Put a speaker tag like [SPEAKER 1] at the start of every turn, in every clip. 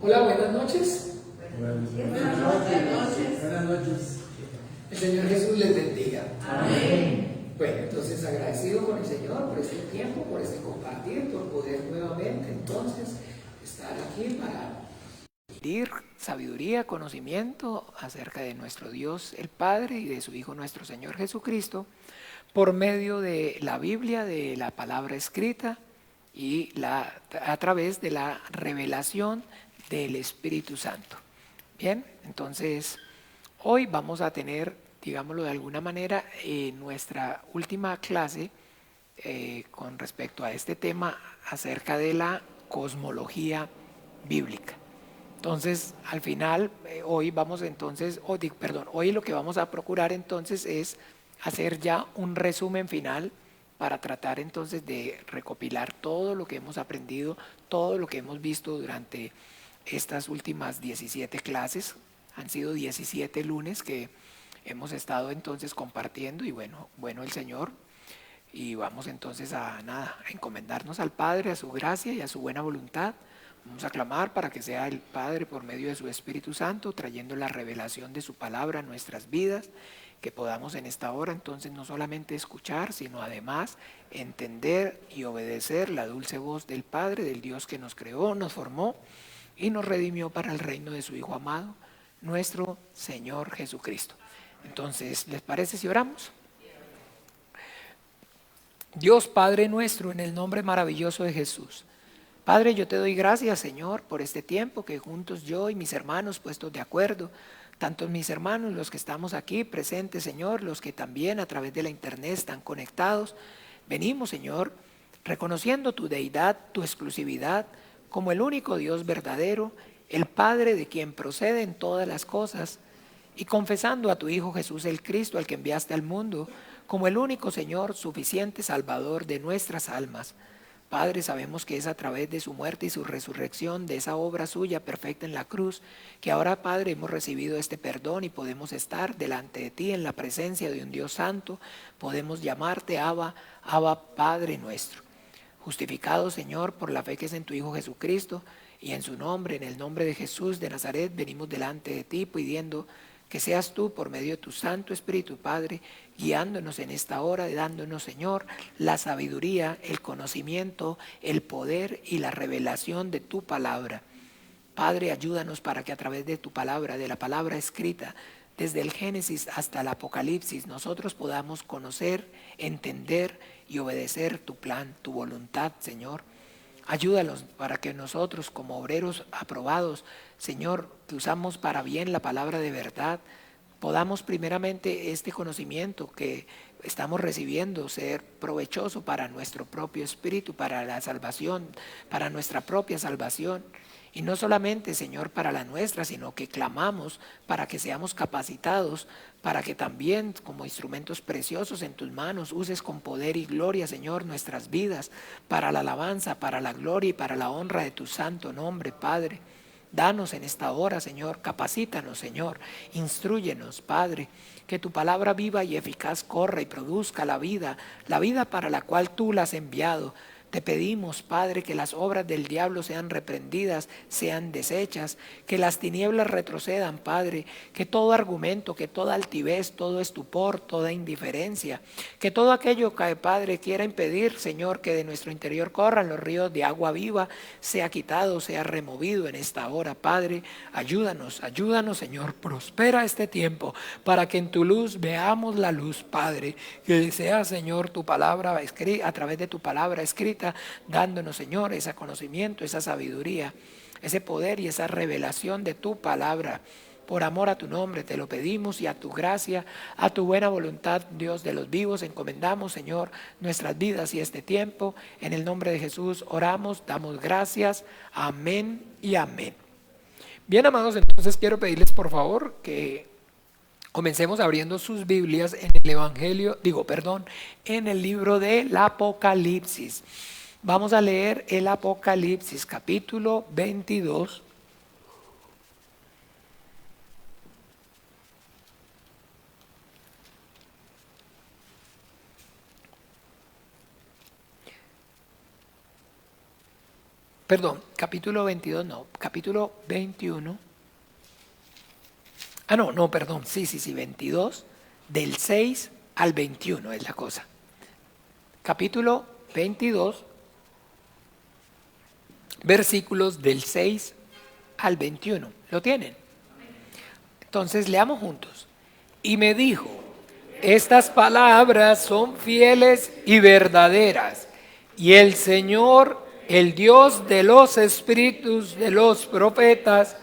[SPEAKER 1] Hola, buenas noches.
[SPEAKER 2] Buenas noches.
[SPEAKER 3] Buenas noches.
[SPEAKER 1] El Señor Jesús les bendiga.
[SPEAKER 2] Amén.
[SPEAKER 1] Bueno, entonces agradecido con el Señor por este tiempo, por este compartir, por poder nuevamente entonces estar aquí para adquirir sabiduría, conocimiento acerca de nuestro Dios el Padre y de su Hijo nuestro Señor Jesucristo por medio de la Biblia, de la palabra escrita y a través de la revelación del Espíritu Santo. Bien, entonces hoy vamos a tener, digámoslo de alguna manera, nuestra última clase con respecto a este tema acerca de la cosmología bíblica. Entonces, al final, hoy vamos entonces, hoy lo que vamos a procurar entonces es hacer ya un resumen final para tratar entonces de recopilar todo lo que hemos aprendido, todo lo que hemos visto durante estas últimas 17 clases. Han sido 17 lunes que hemos estado entonces compartiendo y bueno el Señor. Y vamos entonces a encomendarnos al Padre, a su gracia y a su buena voluntad. Vamos a clamar para que sea el Padre por medio de su Espíritu Santo, trayendo la revelación de su palabra a nuestras vidas, que podamos en esta hora entonces no solamente escuchar, sino además entender y obedecer la dulce voz del Padre, del Dios que nos creó, nos formó y nos redimió para el reino de su Hijo amado, nuestro Señor Jesucristo. Entonces, ¿les parece si oramos? Dios Padre nuestro, en el nombre maravilloso de Jesús. Padre, yo te doy gracias, Señor, por este tiempo que juntos yo y mis hermanos puestos de acuerdo, tanto mis hermanos, los que estamos aquí presentes, Señor, los que también a través de la internet están conectados, venimos, Señor, reconociendo tu deidad, tu exclusividad, como el único Dios verdadero, el Padre de quien proceden todas las cosas, y confesando a tu Hijo Jesús el Cristo, al que enviaste al mundo, como el único Señor, suficiente Salvador de nuestras almas. Padre, sabemos que es a través de su muerte y su resurrección, de esa obra suya perfecta en la cruz, que ahora, Padre, hemos recibido este perdón y podemos estar delante de ti en la presencia de un Dios santo. Podemos llamarte Abba, Abba, Padre nuestro. Justificado, Señor, por la fe que es en tu Hijo Jesucristo y en su nombre, en el nombre de Jesús de Nazaret, venimos delante de ti pidiendo que seas tú por medio de tu Santo Espíritu, Padre, guiándonos en esta hora, dándonos, Señor, la sabiduría, el conocimiento, el poder y la revelación de tu palabra. Padre, ayúdanos para que a través de tu palabra, de la palabra escrita, desde el Génesis hasta el Apocalipsis, nosotros podamos conocer, entender y obedecer tu plan, tu voluntad, Señor. Ayúdanos para que nosotros como obreros aprobados, Señor, que usamos para bien la palabra de verdad, podamos primeramente este conocimiento que estamos recibiendo ser provechoso para nuestro propio espíritu, para la salvación, para nuestra propia salvación. Y no solamente, Señor, para la nuestra, sino que clamamos para que seamos capacitados, para que también como instrumentos preciosos en tus manos uses con poder y gloria, Señor, nuestras vidas, para la alabanza, para la gloria y para la honra de tu santo nombre, Padre. Danos en esta hora, Señor, capacítanos, Señor, instrúyenos, Padre, que tu palabra viva y eficaz corra y produzca la vida para la cual tú la has enviado. Te pedimos, Padre, que las obras del diablo sean reprendidas, sean deshechas, que las tinieblas retrocedan, Padre, que todo argumento, que toda altivez, todo estupor, toda indiferencia, que todo aquello que, Padre, quiera impedir, Señor, que de nuestro interior corran los ríos de agua viva, sea quitado, sea removido en esta hora, Padre. Ayúdanos, Señor, prospera este tiempo para que en tu luz veamos la luz, Padre, que sea, Señor, tu palabra a través de tu palabra escrita, dándonos, Señor, ese conocimiento, esa sabiduría, ese poder y esa revelación de tu palabra. Por amor a tu nombre te lo pedimos y a tu gracia, a tu buena voluntad, Dios de los vivos, encomendamos, Señor, nuestras vidas y este tiempo. En el nombre de Jesús oramos, damos gracias. Amén y amén. Bien, amados, entonces quiero pedirles por favor que comencemos abriendo sus Biblias en el libro del Apocalipsis. Vamos a leer el Apocalipsis, capítulo 22. Perdón, capítulo 22 no, capítulo 21. No, perdón, sí, 22, del 6 al 21 es la cosa. Capítulo 22, versículos del 6 al 21. ¿Lo tienen? Entonces leamos juntos. Y me dijo, estas palabras son fieles y verdaderas, y el Señor, el Dios de los espíritus de los profetas,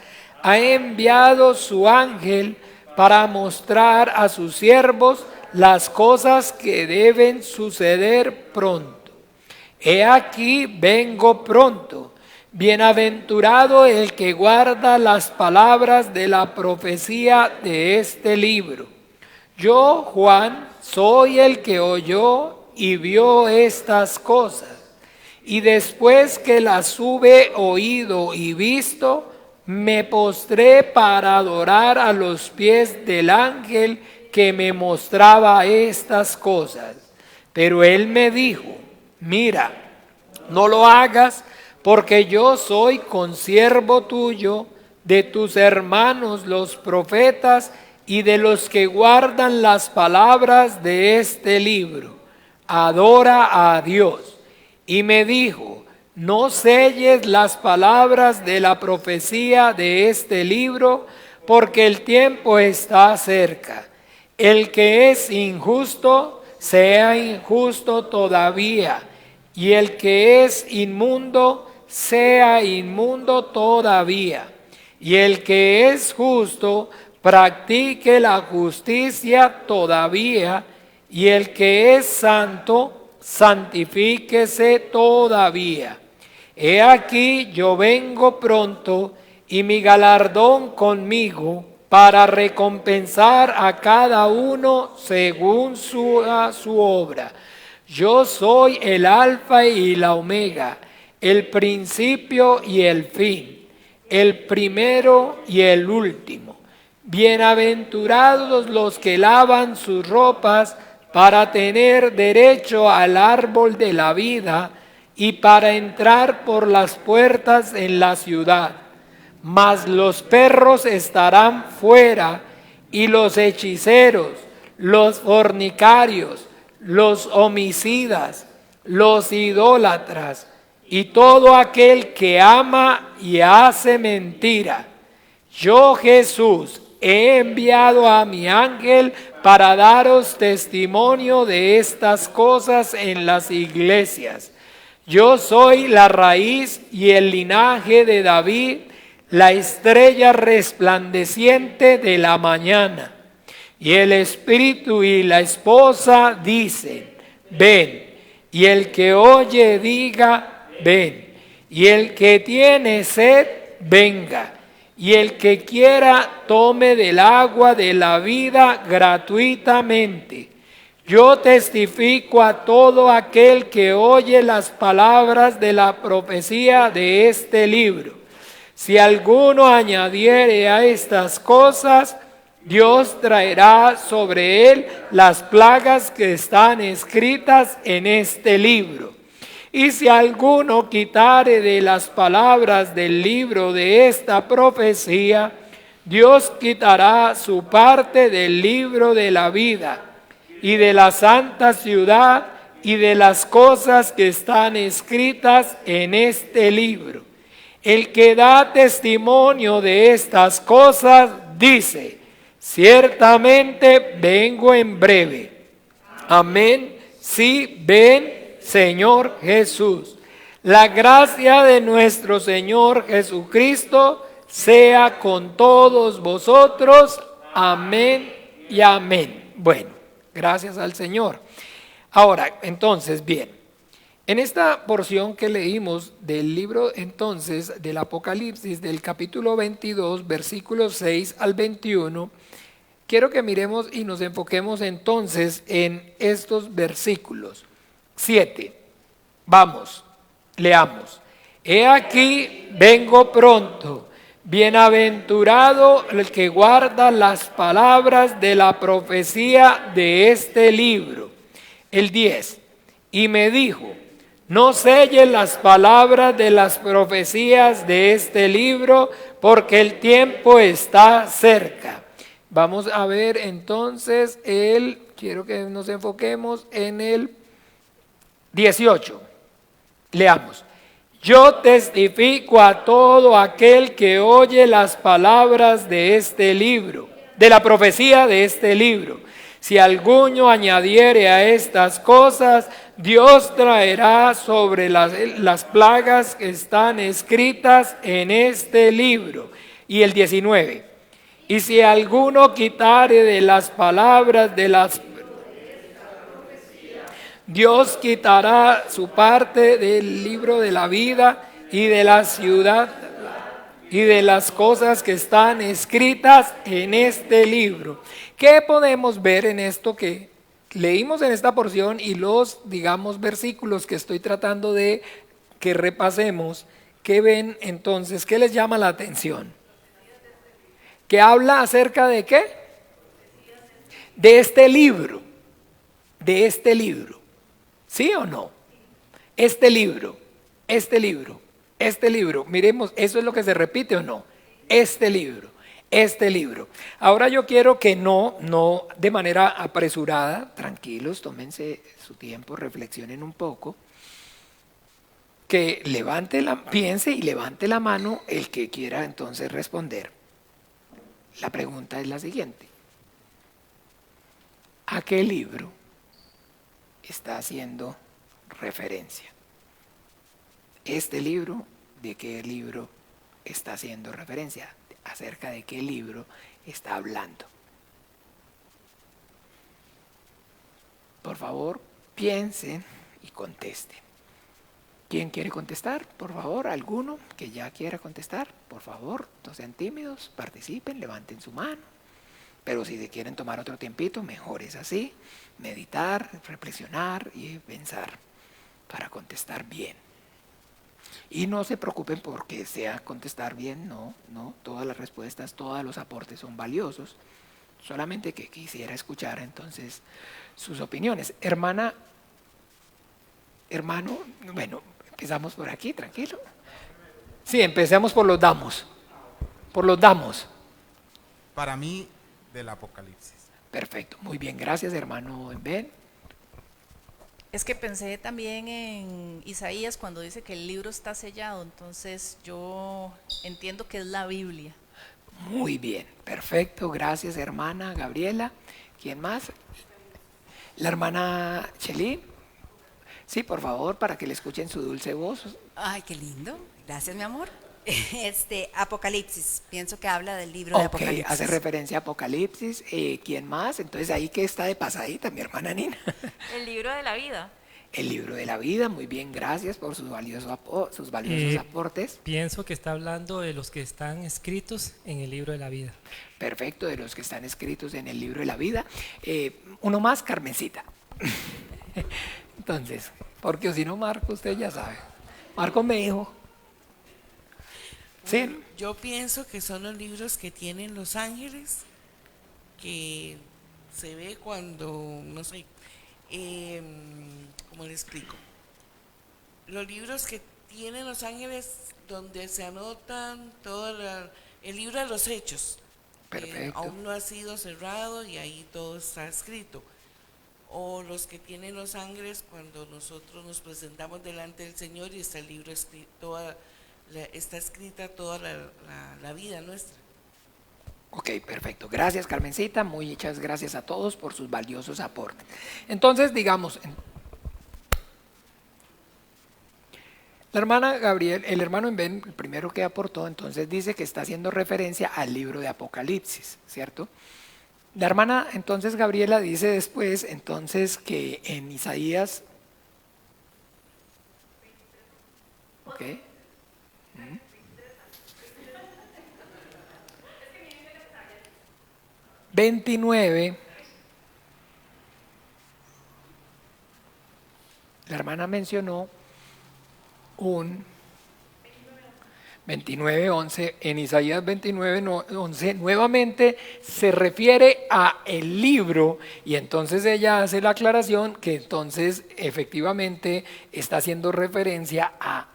[SPEAKER 1] ha enviado su ángel para mostrar a sus siervos las cosas que deben suceder pronto. He aquí vengo pronto. Bienaventurado el que guarda las palabras de la profecía de este libro. Yo, Juan, soy el que oyó y vio estas cosas. Y después que las hube oído y visto, me postré para adorar a los pies del ángel que me mostraba estas cosas. Pero él me dijo, mira, no lo hagas, porque yo soy consiervo tuyo, de tus hermanos los profetas y de los que guardan las palabras de este libro. Adora a Dios. Y me dijo, no selles las palabras de la profecía de este libro, porque el tiempo está cerca. El que es injusto, sea injusto todavía, y el que es inmundo, sea inmundo todavía, y el que es justo, practique la justicia todavía, y el que es santo, santifíquese todavía. He aquí yo vengo pronto, y mi galardón conmigo, para recompensar a cada uno según su obra. Yo soy el Alfa y la Omega, el principio y el fin, el primero y el último. Bienaventurados los que lavan sus ropas para tener derecho al árbol de la vida y para entrar por las puertas en la ciudad. Mas los perros estarán fuera, y los hechiceros, los fornicarios, los homicidas, los idólatras, y todo aquel que ama y hace mentira. Yo, Jesús, he enviado a mi ángel para daros testimonio de estas cosas en las iglesias. Yo soy la raíz y el linaje de David, la estrella resplandeciente de la mañana. Y el espíritu y la esposa dicen, ven. Y el que oye diga, ven. Y el que tiene sed, venga. Y el que quiera tome del agua de la vida gratuitamente. Yo testifico a todo aquel que oye las palabras de la profecía de este libro. Si alguno añadiere a estas cosas, Dios traerá sobre él las plagas que están escritas en este libro. Y si alguno quitare de las palabras del libro de esta profecía, Dios quitará su parte del libro de la vida y de la santa ciudad y de las cosas que están escritas en este libro. El que da testimonio de estas cosas dice, ciertamente vengo en breve. Amén. Sí, ven, Señor Jesús. La gracia de nuestro Señor Jesucristo sea con todos vosotros. Amén y amén. Bueno, gracias al Señor. Ahora, entonces, bien. En esta porción que leímos del libro entonces del Apocalipsis, del capítulo 22, versículos 6 al 21, quiero que miremos y nos enfoquemos entonces en estos versículos. 7. Vamos, leamos. He aquí, vengo pronto. Bienaventurado el que guarda las palabras de la profecía de este libro. El 10. Y me dijo, No selles las palabras de las profecías de este libro, porque el tiempo está cerca. Vamos a ver entonces quiero que nos enfoquemos en el 18. Leamos. Yo testifico a todo aquel que oye las palabras de este libro, de la profecía de este libro. Si alguno añadiere a estas cosas, Dios traerá sobre las plagas que están escritas en este libro. Y el 19. Y si alguno quitare de las palabras de las Dios quitará su parte del libro de la vida y de la ciudad y de las cosas que están escritas en este libro. ¿Qué podemos ver en esto que leímos en esta porción y los, digamos, versículos que estoy tratando de que repasemos? ¿Qué ven entonces? ¿Qué les llama la atención? ¿Que habla acerca de qué? De este libro. De este libro. ¿Sí o no? Este libro, miremos, ¿eso es lo que se repite o no? Este libro. Ahora yo quiero que no de manera apresurada, tranquilos, tómense su tiempo, reflexionen un poco, que piense y levante la mano el que quiera entonces responder. La pregunta es la siguiente: ¿a qué libro está haciendo referencia? Este libro, ¿de qué libro está haciendo referencia? ¿Acerca de qué libro está hablando? Por favor, piensen y contesten. ¿Quién quiere contestar? Por favor, alguno que ya quiera contestar. Por favor, no sean tímidos, participen, levanten su mano. Pero si quieren tomar otro tiempito, mejor es así. Meditar, reflexionar y pensar para contestar bien. Y no se preocupen porque sea contestar bien, no, todas las respuestas, todos los aportes son valiosos. Solamente que quisiera escuchar entonces sus opiniones. Hermano, bueno, empezamos por aquí, tranquilo. Sí, empecemos por los damos.
[SPEAKER 3] Para mí, del Apocalipsis.
[SPEAKER 1] Perfecto, muy bien, gracias hermano Ben.
[SPEAKER 4] Es que pensé también en Isaías cuando dice que el libro está sellado, entonces yo entiendo que es la Biblia.
[SPEAKER 1] Muy bien, perfecto, gracias hermana Gabriela. ¿Quién más? La hermana Chelín. Sí, por favor, para que le escuchen su dulce voz.
[SPEAKER 5] Ay, qué lindo. Gracias, mi amor. Apocalipsis. Pienso que habla del libro de Apocalipsis.
[SPEAKER 1] Hace referencia a Apocalipsis. ¿Quién más? Entonces ahí que está de pasadita, mi hermana Nina.
[SPEAKER 6] El libro de la vida.
[SPEAKER 1] El libro de la vida, muy bien, gracias por sus valiosos aportes.
[SPEAKER 7] Pienso que está hablando de los que están escritos en el libro de la vida.
[SPEAKER 1] Perfecto, de los que están escritos en el libro de la vida. Uno más, Carmencita. Entonces, porque si no, Marco, usted ya sabe. Marco me dijo. Sí.
[SPEAKER 8] Yo pienso que son los libros que tienen los ángeles, que se ve cuando, no sé, ¿cómo le explico? Los libros que tienen los ángeles donde se anotan el libro de los hechos.
[SPEAKER 1] Perfecto.
[SPEAKER 8] Aún no ha sido cerrado y ahí todo está escrito. O los que tienen los ángeles cuando nosotros nos presentamos delante del Señor y está el libro escrito, está escrita toda la vida nuestra.
[SPEAKER 1] Ok, perfecto. Gracias, Carmencita. Muchas gracias a todos por sus valiosos aportes. Entonces, digamos, la hermana Gabriel, el hermano Ben, el primero que aportó, entonces dice que está haciendo referencia al libro de Apocalipsis, ¿cierto? La hermana, entonces, Gabriela dice después, entonces, que en Isaías... Ok. 29, la hermana mencionó 29:11, en Isaías 29:11 nuevamente se refiere a el libro, y entonces ella hace la aclaración que entonces efectivamente está haciendo referencia a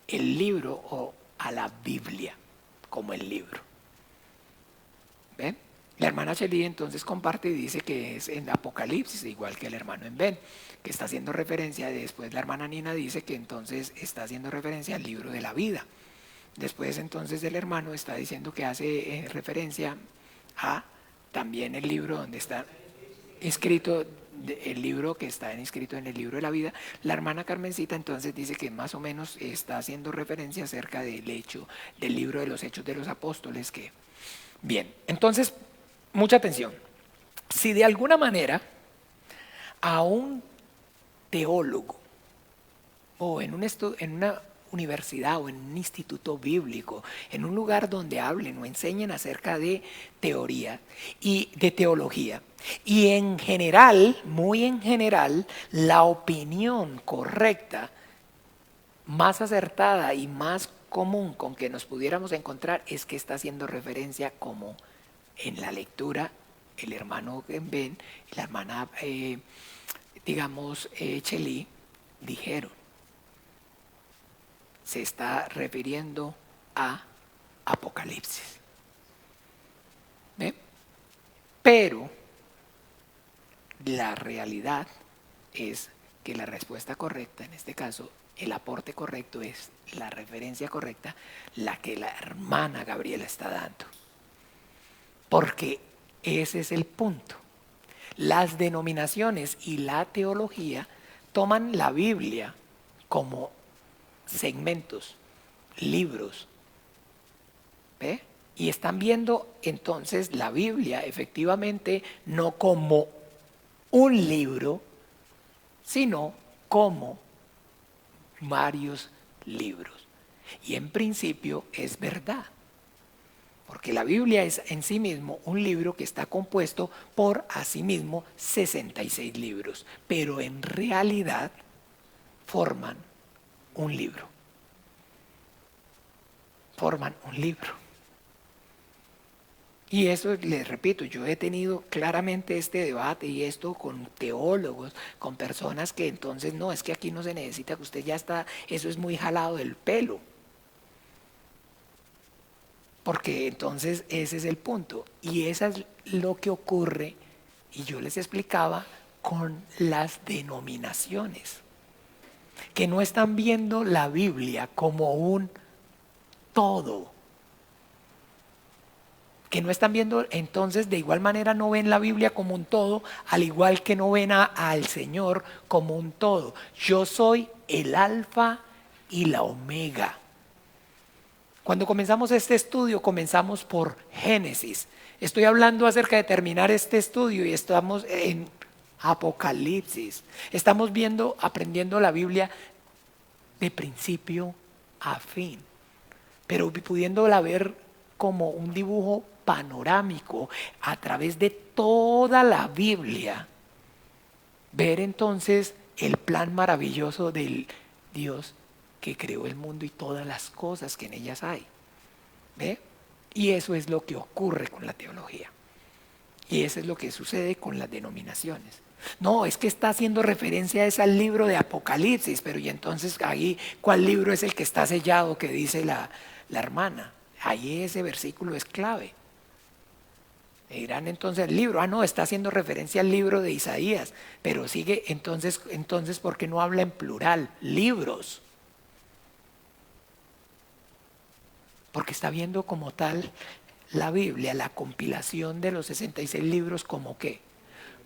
[SPEAKER 1] el libro o a la Biblia como el libro. ¿Ven? La hermana Shelly entonces comparte y dice que es en Apocalipsis, igual que el hermano en Ben, que está haciendo referencia. Después la hermana Nina dice que entonces está haciendo referencia al libro de la vida. Después entonces el hermano está diciendo que hace referencia a también el libro donde está inscrito, el libro que está inscrito en el libro de la vida. La hermana Carmencita entonces dice que más o menos está haciendo referencia acerca del hecho, del libro de los Hechos de los Apóstoles. Que bien, entonces mucha atención. Si de alguna manera a un teólogo o en una universidad o en un instituto bíblico, en un lugar donde hablen o enseñen acerca de teoría y de teología, y en general, muy en general, la opinión correcta, más acertada y más común con que nos pudiéramos encontrar es que está haciendo referencia, como en la lectura el hermano Ben y la hermana Cheli dijeron, se está refiriendo a Apocalipsis. ¿Ve? Pero la realidad es que la respuesta correcta, en este caso, el aporte correcto es la referencia correcta, la que la hermana Gabriela está dando. Porque ese es el punto. Las denominaciones y la teología toman la Biblia como segmentos, libros, ¿ve? Y están viendo entonces la Biblia efectivamente no como un libro, sino como varios libros. Y en principio es verdad, porque la Biblia es en sí mismo un libro que está compuesto por asimismo 66 libros, pero en realidad forman un libro. Forman un libro. Y eso, les repito, yo he tenido claramente este debate y esto con teólogos, con personas que entonces, no, es que aquí no se necesita, que usted ya está, eso es muy jalado del pelo. Porque entonces ese es el punto. Y eso es lo que ocurre, y yo les explicaba, con las denominaciones, que no están viendo la Biblia como un todo, que no están viendo, entonces de igual manera no ven la Biblia como un todo, al igual que no ven al Señor como un todo. Yo soy el alfa y la omega. Cuando comenzamos este estudio, comenzamos por Génesis. Estoy hablando acerca de terminar este estudio y estamos en Apocalipsis. Estamos viendo, aprendiendo la Biblia de principio a fin, pero pudiéndola ver como un dibujo panorámico a través de toda la Biblia. Ver entonces el plan maravilloso del Dios que creó el mundo y todas las cosas que en ellas hay. ¿Ve? Y eso es lo que ocurre con la teología. Y eso es lo que sucede con las denominaciones. No, es que está haciendo referencia al libro de Apocalipsis, pero y entonces ahí, ¿cuál libro es el que está sellado que dice la hermana? Ahí ese versículo es clave. Me dirán entonces el libro, no, está haciendo referencia al libro de Isaías, pero sigue entonces ¿por qué no habla en plural? Libros. Porque está viendo como tal la Biblia, la compilación de los 66 libros, como ¿qué?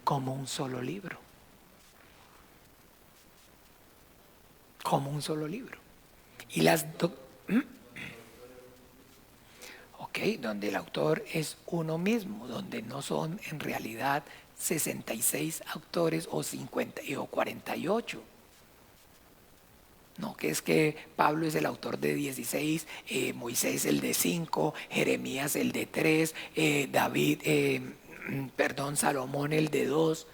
[SPEAKER 1] Como un solo libro. Como un solo libro. Y donde el autor es uno mismo, donde no son en realidad 66 autores o 50 o 48. No, que es que Pablo es el autor de 16, Moisés el de 5, Jeremías el de 3, Salomón el de 2,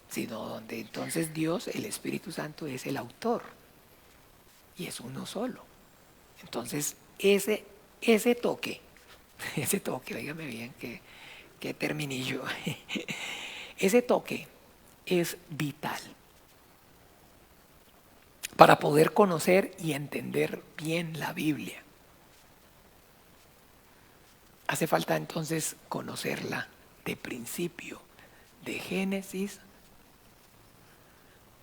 [SPEAKER 1] sino donde entonces Dios, el Espíritu Santo, es el autor y es uno solo. Entonces, ese toque, óigame bien, que terminillo, ese toque es vital para poder conocer y entender bien la Biblia. Hace falta entonces conocerla de principio, de Génesis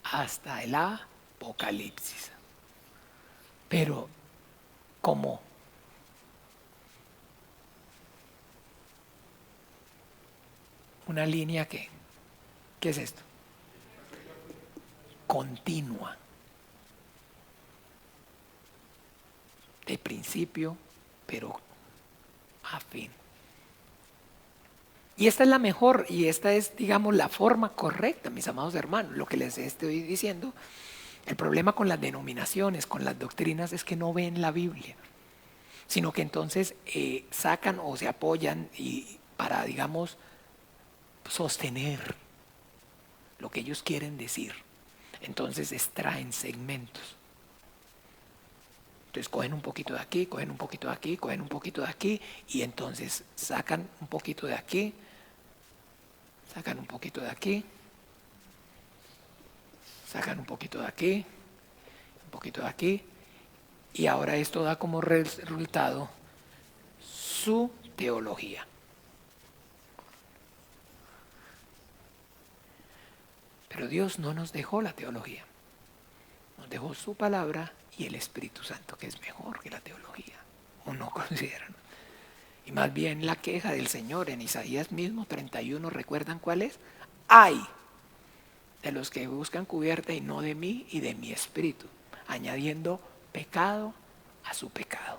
[SPEAKER 1] hasta el Apocalipsis. Pero, ¿cómo? Una línea que, ¿qué es esto? Continua. De principio, pero a fin. Y esta es la mejor, y esta es, digamos, la forma correcta, mis amados hermanos. Lo que les estoy diciendo, el problema con las denominaciones, con las doctrinas, es que no ven la Biblia, sino que entonces sacan o se apoyan y para, digamos, sostener lo que ellos quieren decir. Entonces extraen segmentos. Entonces cogen un poquito de aquí, cogen un poquito de aquí, cogen un poquito de aquí y entonces sacan un poquito de aquí, sacan un poquito de aquí, sacan un poquito de aquí, un poquito de aquí y ahora esto da como resultado su teología. Pero Dios no nos dejó la teología, nos dejó su palabra y el Espíritu Santo, que es mejor que la teología, o no consideran. Y más bien la queja del Señor en Isaías mismo 31, ¿recuerdan cuál es? Ay de los que buscan cubierta y no de mí y de mi espíritu, añadiendo pecado a su pecado.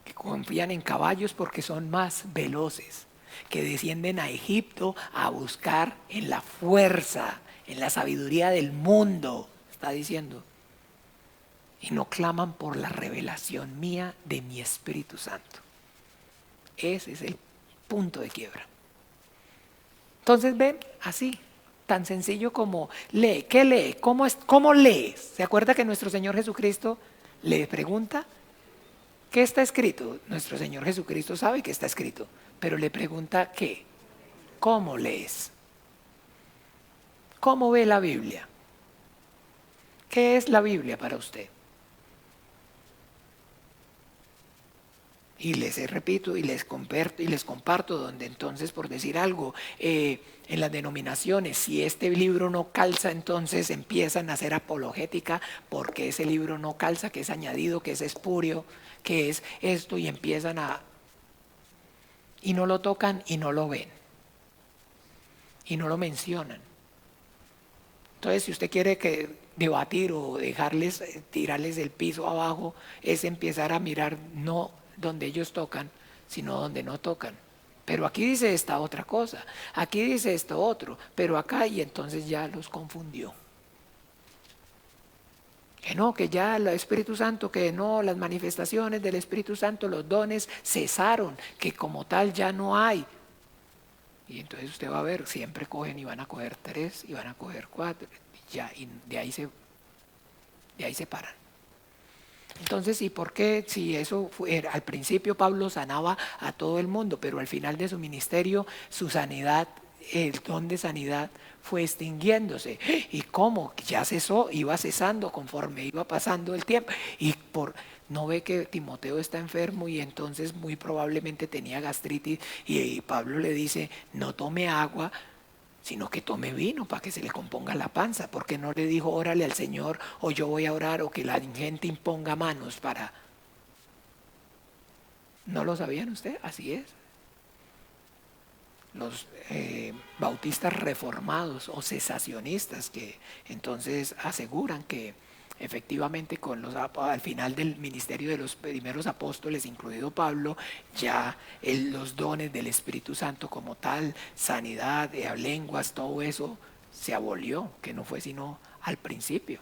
[SPEAKER 1] Que confían en caballos porque son más veloces, que descienden a Egipto a buscar en la fuerza, en la sabiduría del mundo, está diciendo, y no claman por la revelación mía de mi Espíritu Santo. Ese es el punto de quiebra. Entonces ven, así, tan sencillo como lee. ¿Qué lee? ¿Cómo lees? ¿Se acuerda que nuestro Señor Jesucristo le pregunta qué está escrito? Nuestro Señor Jesucristo sabe que está escrito, pero le pregunta ¿qué? ¿Cómo lees? ¿Cómo ve la Biblia? ¿Qué es la Biblia para usted? Y les repito y les comparto donde entonces, por decir algo, en las denominaciones, si este libro no calza, entonces empiezan a hacer apologética porque ese libro no calza, que es añadido, que es espurio, que es esto, y empiezan y no lo tocan y no lo ven y no lo mencionan. Entonces, si usted quiere debatir o tirarles el piso abajo, es empezar a mirar no donde ellos tocan, sino donde no tocan. Pero aquí dice esta otra cosa, aquí dice esto otro, pero acá, y entonces ya los confundió. Que no, que ya el Espíritu Santo, que no, las manifestaciones del Espíritu Santo, los dones cesaron, que como tal ya no hay. Y entonces usted va a ver, siempre cogen y van a coger 3 y van a coger 4, y de ahí se paran. Entonces, ¿y por qué? Si eso al principio Pablo sanaba a todo el mundo, pero al final de su ministerio, su sanidad, el don de sanidad fue extinguiéndose. ¿Y cómo? Ya cesó, iba cesando conforme iba pasando el tiempo. Y no ve que Timoteo está enfermo y entonces muy probablemente tenía gastritis y Pablo le dice, no tome agua, sino que tome vino para que se le componga la panza. Porque no le dijo, órale al Señor, o yo voy a orar, o que la gente imponga manos para... ¿No lo sabían ustedes? Así es. Los bautistas reformados o cesacionistas que entonces aseguran que efectivamente al final del ministerio de los primeros apóstoles, incluido Pablo, ya los dones del Espíritu Santo como tal, sanidad, lenguas, todo eso se abolió, que no fue sino al principio.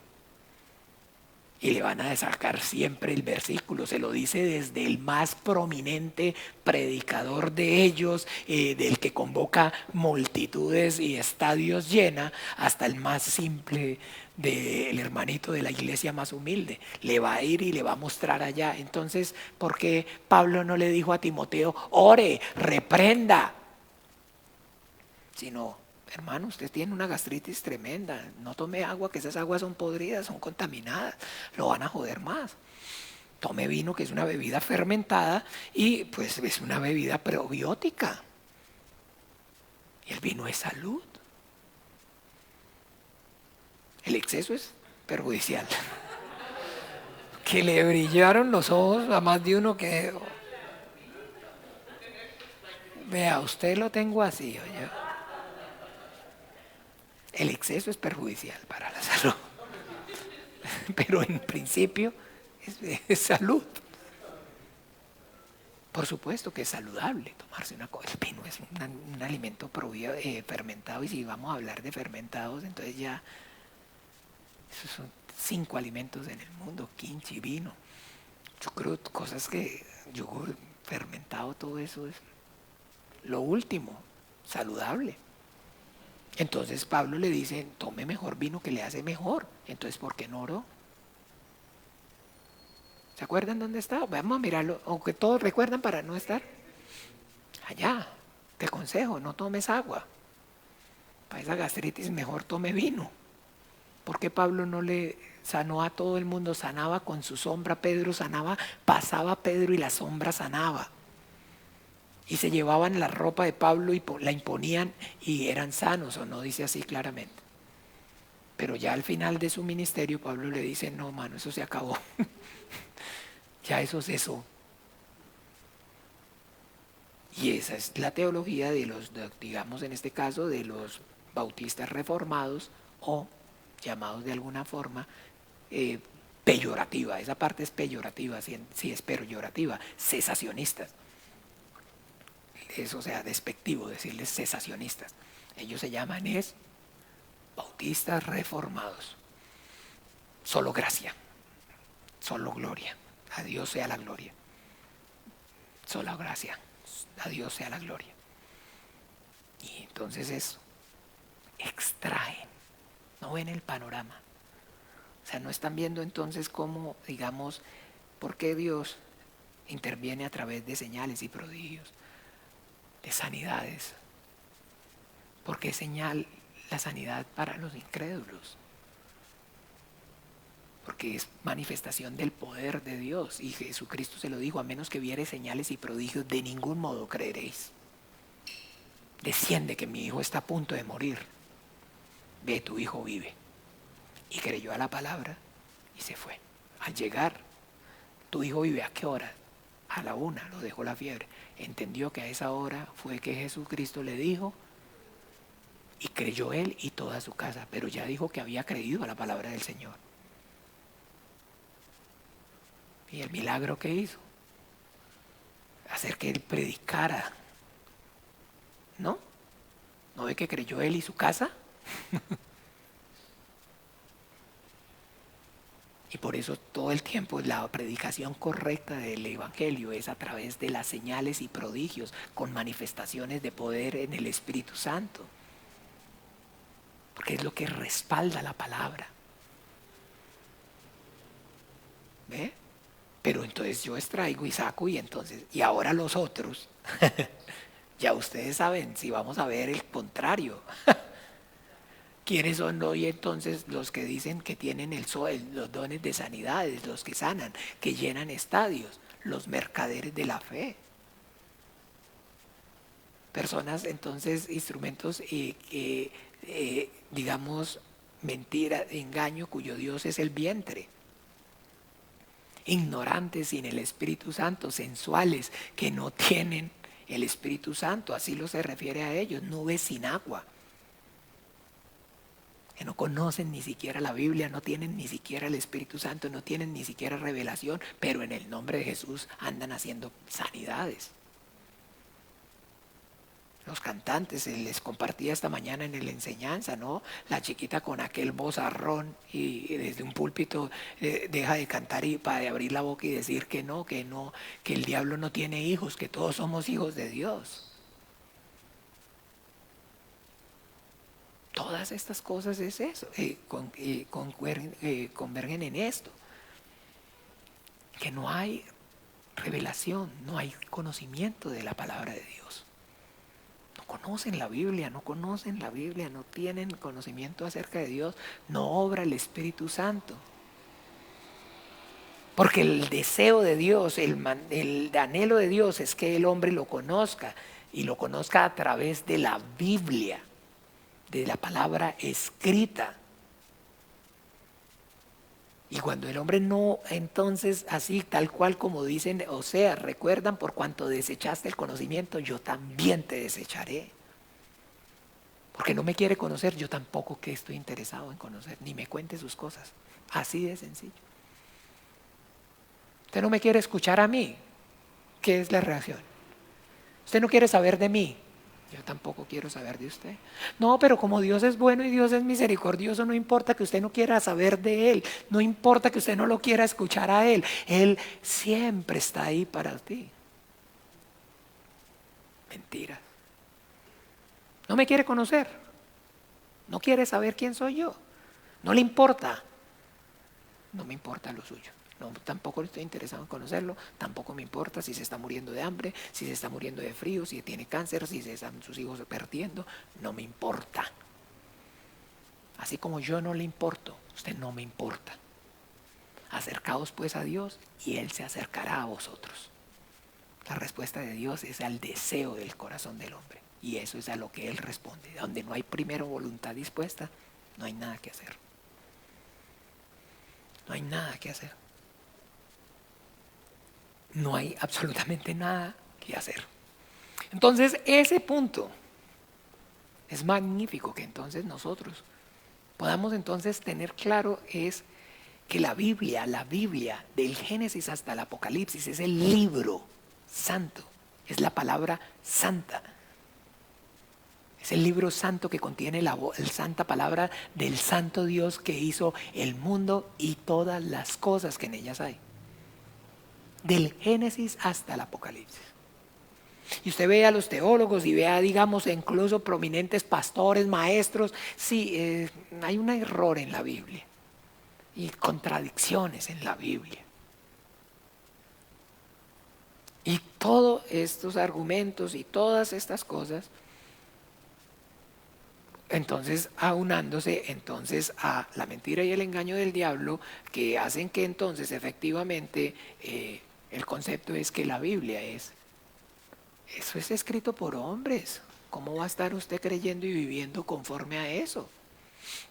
[SPEAKER 1] Y le van a sacar siempre el versículo, se lo dice desde el más prominente predicador de ellos, del que convoca multitudes y estadios llena, hasta el más simple del hermanito de la iglesia más humilde. Le va a ir y le va a mostrar allá. Entonces, ¿por qué Pablo no le dijo a Timoteo, ore, reprenda? Sino, hermano, usted tiene una gastritis tremenda, no tome agua, que esas aguas son podridas, son contaminadas, lo van a joder más. Tome vino, que es una bebida fermentada y pues es una bebida probiótica. Y el vino es salud. El exceso es perjudicial. Que le brillaron los ojos a más de uno que... Vea, usted lo tengo así, oye. El exceso es perjudicial para la salud. Pero en principio es salud. Por supuesto que es saludable tomarse una cosa. El vino es un alimento fermentado, y si vamos a hablar de fermentados, entonces ya esos son 5 alimentos en el mundo: kimchi, vino, chucrut, cosas que yogur fermentado, todo eso es lo último, saludable. Entonces Pablo le dice, tome mejor vino que le hace mejor. Entonces, ¿por qué no oró? ¿Se acuerdan dónde está? Vamos a mirarlo, aunque todos recuerdan para no estar allá. Te aconsejo, no tomes agua. Para esa gastritis mejor tome vino. ¿Por qué Pablo no le sanó a todo el mundo? Sanaba con su sombra. Pedro sanaba, pasaba Pedro y la sombra sanaba. Y se llevaban la ropa de Pablo y la imponían y eran sanos, o no dice así claramente. Pero ya al final de su ministerio Pablo le dice, no, mano, eso se acabó. Ya eso cesó. Y esa es la teología de los, digamos en este caso, de los bautistas reformados, o llamados de alguna forma peyorativa. Esa parte es peyorativa, sí es peyorativa, cesacionistas. Es, o sea, despectivo decirles cesacionistas. Ellos se llaman bautistas reformados. Solo gracia, solo gloria, a Dios sea la gloria. Solo gracia, a Dios sea la gloria. Y entonces eso, extraen, no ven el panorama. O sea, no están viendo entonces cómo, digamos, por qué Dios interviene a través de señales y prodigios, de sanidades. ¿Por qué señal la sanidad para los incrédulos? Porque es manifestación del poder de Dios, y Jesucristo se lo dijo, a menos que viere señales y prodigios, de ningún modo creeréis. Desciende, que mi hijo está a punto de morir. Ve, tu hijo vive. Y creyó a la palabra y se fue. Al llegar, tu hijo vive, ¿a qué hora? A la 1, lo dejó la fiebre. Entendió que a esa hora fue que Jesucristo le dijo, y creyó él y toda su casa, pero ya dijo que había creído a la palabra del Señor. Y el milagro que hizo, hacer que él predicara, ¿no? ¿No ve que creyó él y su casa? Y por eso todo el tiempo la predicación correcta del Evangelio es a través de las señales y prodigios, con manifestaciones de poder en el Espíritu Santo. Porque es lo que respalda la palabra. ¿Ve? Pero entonces yo extraigo y saco, y entonces, y ahora los otros, ya ustedes saben, si vamos a ver el contrario. ¿Quiénes son hoy entonces los que dicen que tienen los dones de sanidades, los que sanan, que llenan estadios? Los mercaderes de la fe. Personas entonces, instrumentos, digamos, mentira, engaño, cuyo Dios es el vientre. Ignorantes sin el Espíritu Santo, sensuales, que no tienen el Espíritu Santo, así lo se refiere a ellos, nubes sin agua. Que no conocen ni siquiera la Biblia, no tienen ni siquiera el Espíritu Santo, no tienen ni siquiera revelación, pero en el nombre de Jesús andan haciendo sanidades. los cantantes, les compartía esta mañana en la enseñanza, ¿no? La chiquita con aquel vozarrón y desde un púlpito deja de cantar y para abrir la boca y decir que no, que el diablo no tiene hijos, que todos somos hijos de Dios. Todas estas cosas es eso, convergen en esto, que no hay revelación, no hay conocimiento de la palabra de Dios. No conocen la Biblia, no tienen conocimiento acerca de Dios, no obra el Espíritu Santo. Porque el deseo de Dios, el anhelo de Dios es que el hombre lo conozca y lo conozca a través de la Biblia, de la palabra escrita. Y cuando el hombre no, entonces así tal cual como dicen, o sea, recuerdan, por cuanto desechaste el conocimiento, yo también te desecharé. Porque no me quiere conocer, yo tampoco que estoy interesado en conocer, ni me cuente sus cosas. Así de sencillo. Usted no me quiere escuchar a mí, ¿qué es la reacción? Usted no quiere saber de mí, yo tampoco quiero saber de usted. No, pero como Dios es bueno y Dios es misericordioso, no importa que usted no quiera saber de Él, no importa que usted no lo quiera escuchar a Él, Él siempre está ahí para ti. Mentira. No me quiere conocer, no quiere saber quién soy yo, no le importa, no me importa lo suyo. No, tampoco estoy interesado en conocerlo, tampoco me importa si se está muriendo de hambre, si se está muriendo de frío, si tiene cáncer, si se están sus hijos perdiendo, no me importa. Así como yo no le importo, usted no me importa. Acercaos pues a Dios y Él se acercará a vosotros. La respuesta de Dios es al deseo del corazón del hombre y eso es a lo que Él responde. Donde no hay primero voluntad dispuesta, no hay nada que hacer. No hay nada que hacer. No hay absolutamente nada que hacer. Entonces, ese punto es magnífico que entonces nosotros podamos entonces tener claro es que la Biblia del Génesis hasta el Apocalipsis es el libro santo, es la palabra santa. Es el libro santo que contiene la santa palabra del santo Dios que hizo el mundo y todas las cosas que en ellas hay. Del Génesis hasta el Apocalipsis. Y usted ve a los teólogos y vea, digamos, incluso prominentes pastores, maestros, sí, hay un error en la Biblia y contradicciones en la Biblia. Y todos estos argumentos y todas estas cosas, entonces aunándose entonces a la mentira y el engaño del diablo, que hacen que entonces efectivamente el concepto es que la Biblia eso es escrito por hombres. ¿Cómo va a estar usted creyendo y viviendo conforme a eso?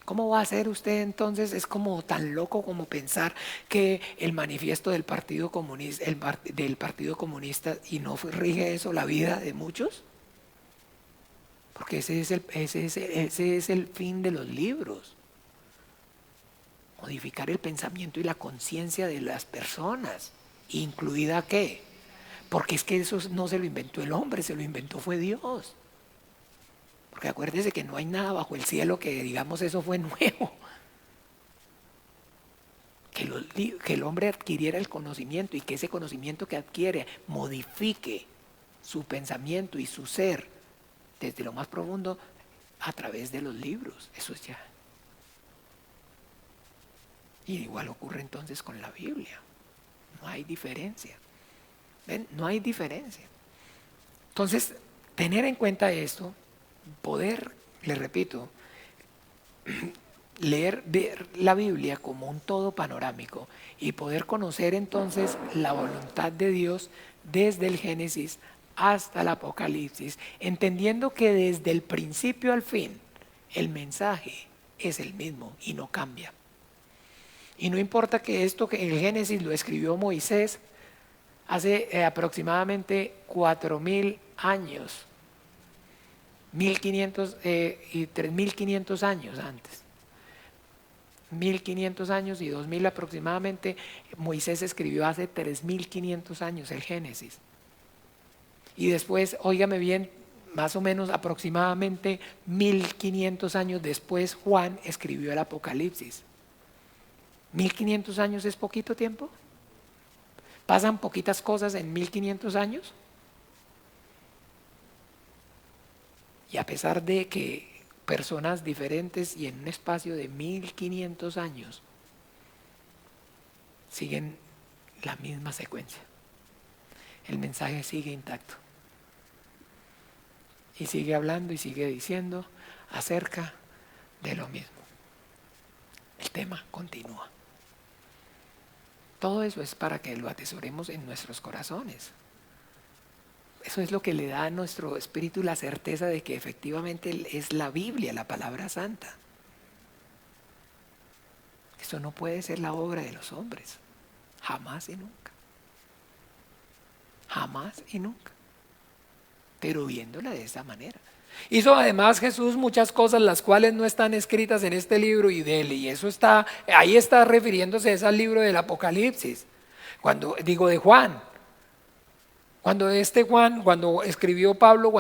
[SPEAKER 1] ¿Cómo va a ser usted entonces? Es como tan loco como pensar que el manifiesto del Partido Comunista, del Partido Comunista, y no rige eso la vida de muchos. Porque ese es el fin de los libros. Modificar el pensamiento y la conciencia de las personas. ¿Incluida qué? Porque es que eso no se lo inventó el hombre, se lo inventó fue Dios. Porque acuérdese que no hay nada bajo el cielo que digamos eso fue nuevo. Que el hombre adquiriera el conocimiento y que ese conocimiento que adquiere modifique su pensamiento y su ser desde lo más profundo a través de los libros. Eso es ya. Y igual ocurre entonces con la Biblia. No hay diferencia. ¿Ven? No hay diferencia. Entonces, tener en cuenta esto, poder, le repito, ver la Biblia como un todo panorámico y poder conocer entonces la voluntad de Dios desde el Génesis hasta el Apocalipsis, entendiendo que desde el principio al fin el mensaje es el mismo y no cambia. Y no importa que esto que el Génesis lo escribió Moisés hace aproximadamente 4.000 años, 1.500 y 3.500 años antes. 1.500 años y 2.000 aproximadamente, Moisés escribió hace 3.500 años el Génesis. Y después, óigame bien, más o menos aproximadamente 1500 años después, Juan escribió el Apocalipsis. 1500 años es poquito tiempo. ¿Pasan poquitas cosas en 1500 años? Y a pesar de que personas diferentes y en un espacio de 1500 años siguen la misma secuencia, el mensaje sigue intacto. Y sigue hablando y sigue diciendo acerca de lo mismo. El tema continúa. Todo eso es para que lo atesoremos en nuestros corazones. Eso es lo que le da a nuestro espíritu la certeza de que efectivamente es la Biblia, la palabra santa. Eso no puede ser la obra de los hombres. Jamás y nunca. Jamás y nunca. Pero viéndola de esa manera. Hizo además Jesús muchas cosas las cuales no están escritas en este libro y de él, y eso está, ahí está refiriéndose al libro del Apocalipsis, cuando digo de Juan. Cuando cuando escribió Pablo,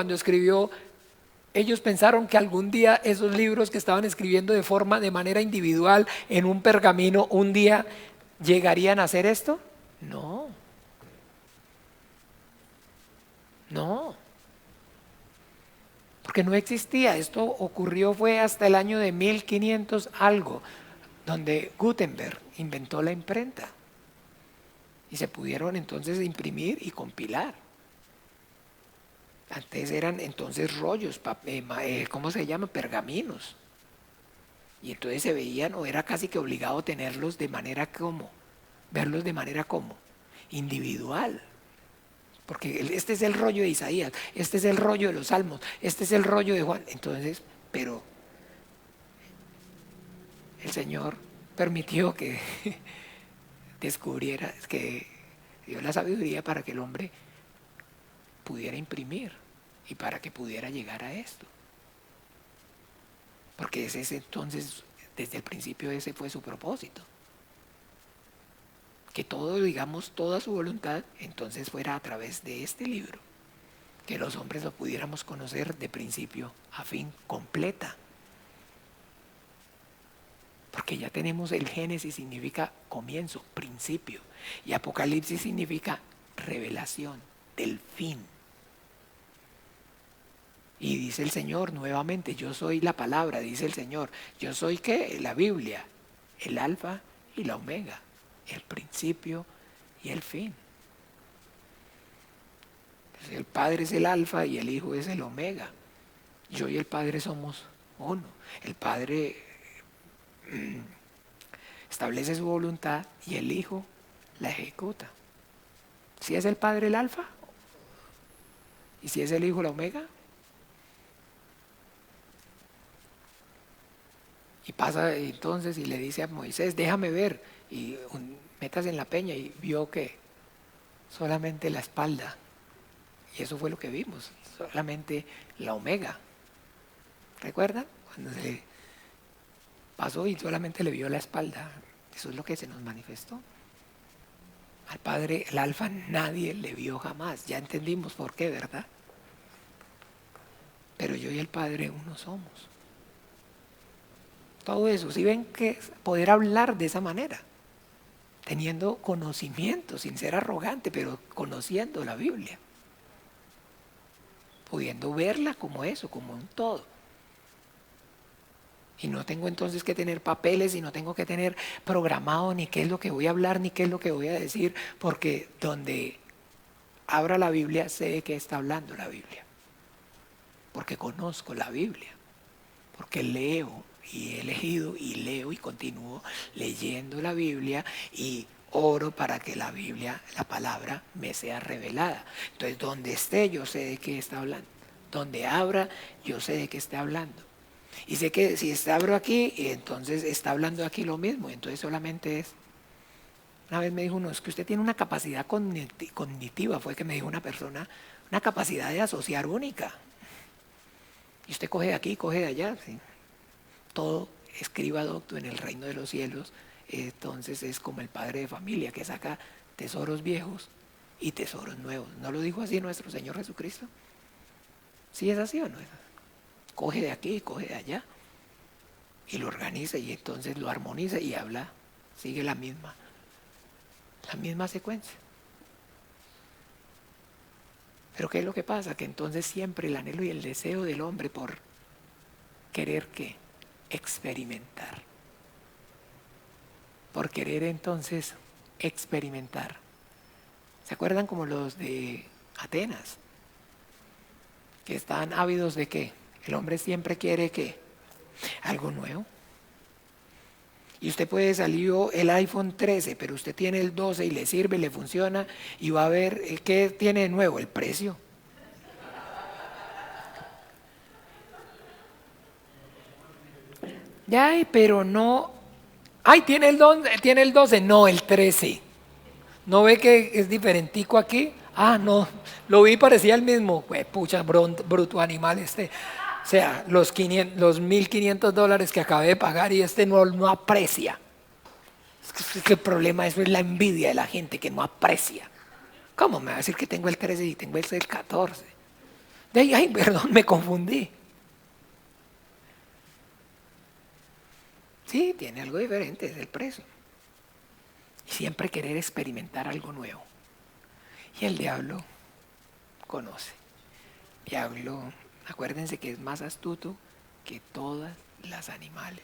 [SPEAKER 1] ellos pensaron que algún día esos libros que estaban escribiendo de manera individual en un pergamino, un día llegarían a hacer esto. No. Porque no existía. Esto ocurrió fue hasta el año de 1500 algo, donde Gutenberg inventó la imprenta. Y se pudieron entonces imprimir y compilar. Antes eran entonces rollos, ¿cómo se llama? Pergaminos. Y entonces se veían, o era casi que obligado tenerlos de manera como, verlos de manera como, individual. Porque este es el rollo de Isaías, este es el rollo de los Salmos, este es el rollo de Juan. Entonces, pero el Señor permitió que descubriera, que dio la sabiduría para que el hombre pudiera imprimir y para que pudiera llegar a esto. Porque ese es entonces, desde el principio ese fue su propósito. Que todo, digamos, toda su voluntad entonces fuera a través de este libro, que los hombres lo pudiéramos conocer de principio a fin, completa. Porque ya tenemos el Génesis, significa comienzo, principio, y Apocalipsis significa revelación del fin. Y dice el Señor nuevamente, yo soy la palabra, dice el Señor, yo soy ¿qué? La Biblia, el alfa y la omega, el principio y el fin. El Padre es el alfa y el Hijo es el omega. Yo y el Padre somos uno. El Padre establece su voluntad y el Hijo la ejecuta. ¿Si es el Padre el alfa? ¿Y si es el Hijo la omega? Y pasa entonces y le dice a Moisés, déjame ver, y metas en la peña, y vio que solamente la espalda, y eso fue lo que vimos, solamente la omega. ¿Recuerdan? Cuando se pasó y solamente le vio la espalda, eso es lo que se nos manifestó. Al Padre, el alfa, nadie le vio jamás, ya entendimos por qué, ¿verdad? Pero yo y el Padre uno somos. Todo eso, si ven que poder hablar de esa manera, teniendo conocimiento, sin ser arrogante, pero conociendo la Biblia, pudiendo verla como eso, como un todo. Y no tengo entonces que tener papeles y no tengo que tener programado ni qué es lo que voy a hablar ni qué es lo que voy a decir, porque donde abra la Biblia sé de qué está hablando la Biblia, porque conozco la Biblia, porque leo y he elegido y leo y continúo leyendo la Biblia y oro para que la Biblia, la palabra, me sea revelada. Entonces, donde esté, yo sé de qué está hablando. Donde abra, yo sé de qué está hablando. Y sé que si abro aquí, entonces está hablando aquí lo mismo. Entonces solamente es... Una vez me dijo uno, es que usted tiene una capacidad cognitiva, fue que me dijo una persona, una capacidad de asociar única. Y usted coge de aquí, coge de allá, ¿sí? Todo escriba docto en el reino de los cielos, entonces es como el padre de familia que saca tesoros viejos y tesoros nuevos. ¿No lo dijo así nuestro Señor Jesucristo? ¿Sí es así o no es así? Coge de aquí, coge de allá y lo organiza y entonces lo armoniza y habla, sigue la misma secuencia. Pero ¿qué es lo que pasa? Que entonces siempre el anhelo y el deseo del hombre por querer ¿qué? Experimentar. Por querer entonces experimentar. ¿Se acuerdan como los de Atenas? Que estaban ávidos de ¿qué? El hombre siempre quiere ¿qué? Algo nuevo. Y usted puede salir el iPhone 13, pero usted tiene el 12 y le sirve, le funciona y va a ver qué tiene de nuevo, el precio. Ay, pero no. Ay, tiene el 12, no, el 13. ¿No ve que es diferentico aquí? Ah, no, lo vi, parecía el mismo. Pucha, bruto animal este. O sea, los $1,500 que acabé de pagar y este no aprecia. Es que el problema eso es la envidia de la gente que no aprecia. ¿Cómo me va a decir que tengo el 13 y tengo el 14? Ay, perdón, me confundí. Sí, tiene algo diferente, es el precio. Y siempre querer experimentar algo nuevo. Y el diablo conoce. Diablo, acuérdense que es más astuto que todas las animales.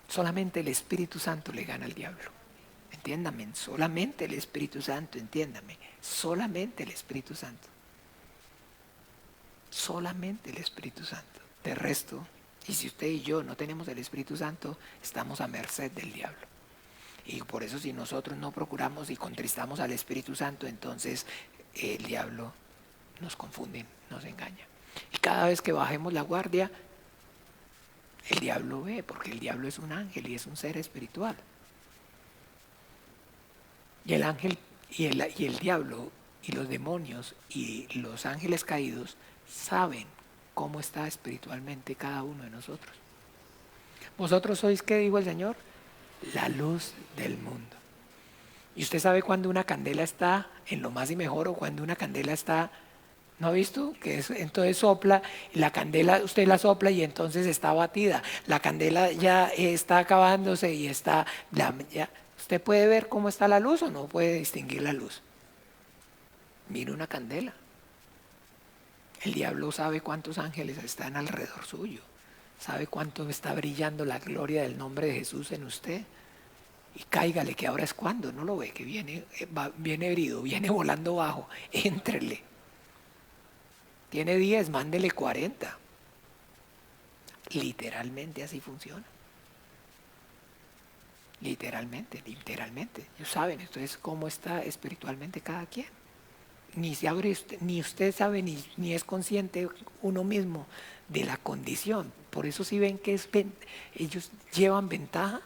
[SPEAKER 1] Solamente el Espíritu Santo le gana al diablo. Entiéndame, solamente el Espíritu Santo, entiéndame. Solamente el Espíritu Santo. Solamente el Espíritu Santo. De resto, y si usted y yo no tenemos el Espíritu Santo, estamos a merced del diablo. Y por eso si nosotros no procuramos y contristamos al Espíritu Santo, entonces el diablo nos confunde, nos engaña. Y cada vez que bajemos la guardia, el diablo ve, porque el diablo es un ángel y es un ser espiritual. Y el ángel y el diablo y los demonios y los ángeles caídos saben cómo está espiritualmente cada uno de nosotros. Vosotros sois, ¿qué dijo el Señor? La luz del mundo. Y usted sabe cuando una candela está en lo más y mejor o cuando una candela está, ¿no ha visto? Que entonces sopla y la candela usted la sopla y entonces está batida. La candela ya está acabándose y está, ya, ¿usted puede ver cómo está la luz o no puede distinguir la luz? Mire una candela. El diablo sabe cuántos ángeles están alrededor suyo. Sabe cuánto está brillando la gloria del nombre de Jesús en usted. Y cáigale que ahora es cuando, no lo ve, que viene herido, viene volando bajo. Éntrele. Tiene 10, mándele 40. Literalmente así funciona. Literalmente. Ellos saben, entonces, cómo está espiritualmente cada quien. Ni usted sabe, ni es consciente uno mismo de la condición. Por eso si ven que ellos llevan ventaja.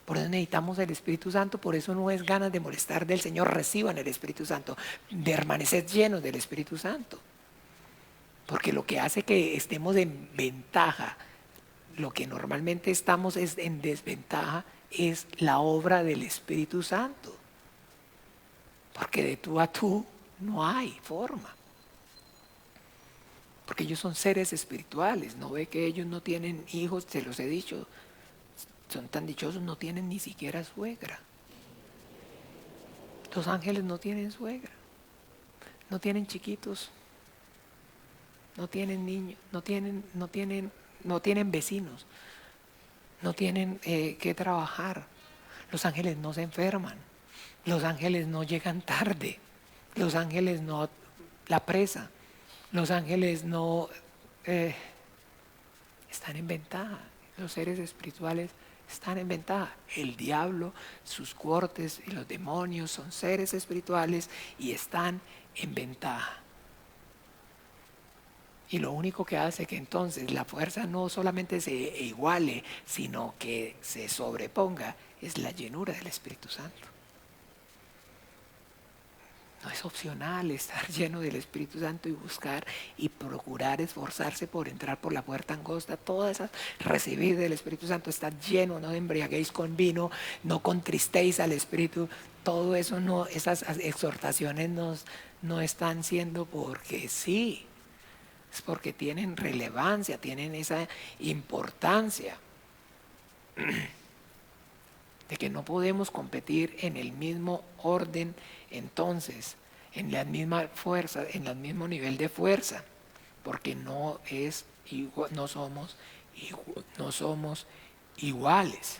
[SPEAKER 1] Por eso necesitamos el Espíritu Santo. Por eso no es ganas de molestar del Señor. Reciban el Espíritu Santo. De permanecer llenos del Espíritu Santo. Porque lo que hace que estemos en ventaja, lo que normalmente estamos es en desventaja, es la obra del Espíritu Santo. Porque de tú a tú no hay forma. Porque ellos son seres espirituales. No ve que ellos no tienen hijos, se los he dicho. Son tan dichosos, no tienen ni siquiera suegra. Los ángeles no tienen suegra. No tienen chiquitos. No tienen niños. No tienen vecinos. No tienen que trabajar. Los ángeles no se enferman. Los ángeles no llegan tarde. Los ángeles no la presa. Los ángeles no están en ventaja. Los seres espirituales están en ventaja. El diablo, sus cohortes y los demonios son seres espirituales y están en ventaja. Y lo único que hace que entonces la fuerza no solamente se iguale, sino que se sobreponga, es la llenura del Espíritu Santo. No es opcional estar lleno del Espíritu Santo y buscar y procurar esforzarse por entrar por la puerta angosta. Todas esas, recibir del Espíritu Santo, estar lleno, no embriaguéis con vino, no contristéis al Espíritu. Todo eso no, esas exhortaciones no están siendo porque sí, es porque tienen relevancia, tienen esa importancia de que no podemos competir en el mismo orden, entonces, en la misma fuerza, en el mismo nivel de fuerza, porque no somos iguales.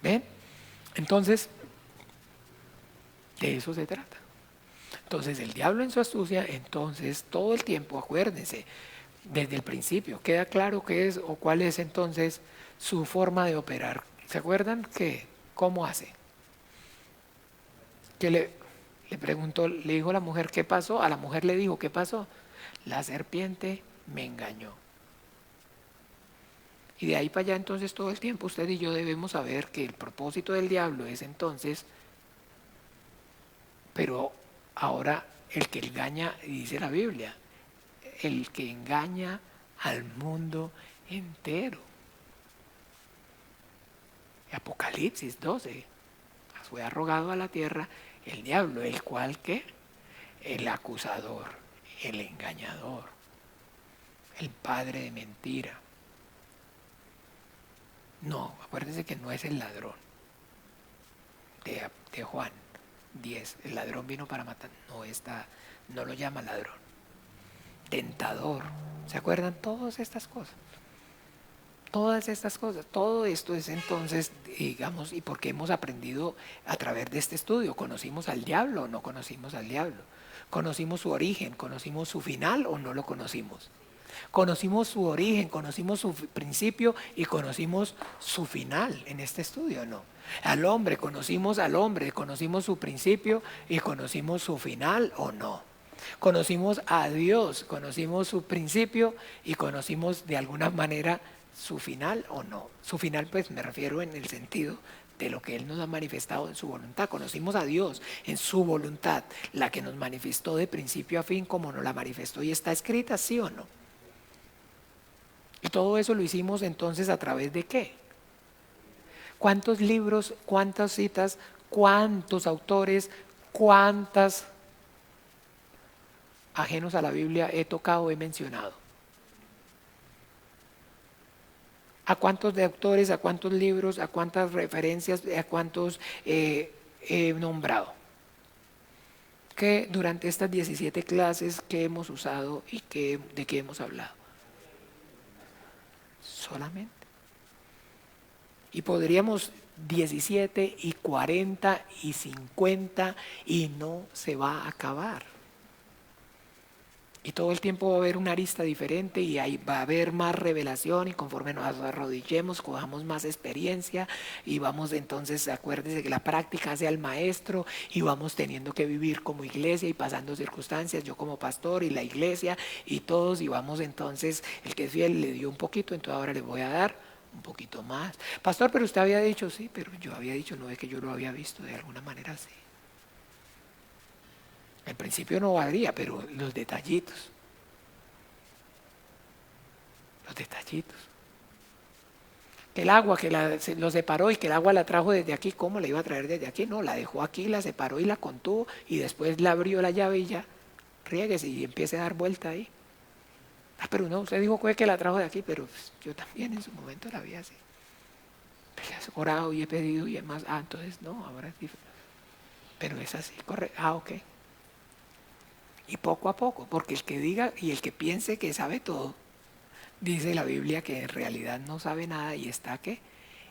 [SPEAKER 1] ¿Ven? Entonces, de eso se trata. Entonces, el diablo en su astucia, entonces, todo el tiempo, acuérdense, desde el principio, queda claro qué es o cuál es entonces su forma de operar. ¿Se acuerdan cómo hace? Que le preguntó, le dijo a la mujer qué pasó, a la mujer le dijo qué pasó. La serpiente me engañó. Y de ahí para allá entonces todo el tiempo usted y yo debemos saber que el propósito del diablo es entonces, pero ahora el que engaña, dice la Biblia, el que engaña al mundo entero. Apocalipsis 12, fue arrogado a la tierra el diablo, el cual ¿qué? El acusador, el engañador, el padre de mentira. No, acuérdense que no es el ladrón de Juan 10. El ladrón vino para matar, no lo llama ladrón. Tentador, ¿se acuerdan? Todas estas cosas, todo esto es entonces, digamos, y porque hemos aprendido a través de este estudio, ¿conocimos al diablo o no conocimos al diablo? ¿Conocimos su origen? ¿Conocimos su final o no lo conocimos? Conocimos su origen, conocimos su principio y conocimos su final en este estudio, ¿no? Al hombre, conocimos su principio y conocimos su final o no. Conocimos a Dios, conocimos su principio y conocimos de alguna manera su final o no. Su final, pues me refiero en el sentido de lo que Él nos ha manifestado en su voluntad. Conocimos a Dios en su voluntad, la que nos manifestó de principio a fin como nos la manifestó y está escrita, ¿sí o no? Y todo eso lo hicimos entonces a través de ¿qué? ¿Cuántos libros, cuántas citas, cuántos autores, cuántas ajenos a la Biblia he tocado, he mencionado? ¿A cuántos de autores, a cuántos libros, a cuántas referencias, a cuántos he nombrado? Que durante estas 17 clases que hemos usado y de qué hemos hablado. Solamente. Y podríamos 17 y 40 y 50 y no se va a acabar. Y todo el tiempo va a haber una arista diferente y ahí va a haber más revelación y conforme nos arrodillemos, cojamos más experiencia y vamos entonces, acuérdense que la práctica hace al maestro y vamos teniendo que vivir como iglesia y pasando circunstancias, yo como pastor y la iglesia y todos y vamos entonces, el que es fiel le dio un poquito, entonces ahora le voy a dar un poquito más. Pastor, pero usted había dicho, sí, pero yo había dicho, no es que yo lo había visto de alguna manera así. Al principio no varía, pero los detallitos. Que el agua que lo separó y que el agua la trajo desde aquí, ¿cómo la iba a traer desde aquí? No, la dejó aquí, la separó y la contuvo y después la abrió la llave y ya, riéguese y empiece a dar vuelta ahí. Ah, pero no, usted dijo que la trajo de aquí, pero pues, yo también en su momento la vi así. He orado y he pedido y demás. Ah, entonces no, ahora es diferente. Pero es así, correcto. Ah, ok. Y poco a poco, porque el que diga y el que piense que sabe todo, dice la Biblia que en realidad no sabe nada y está ¿qué?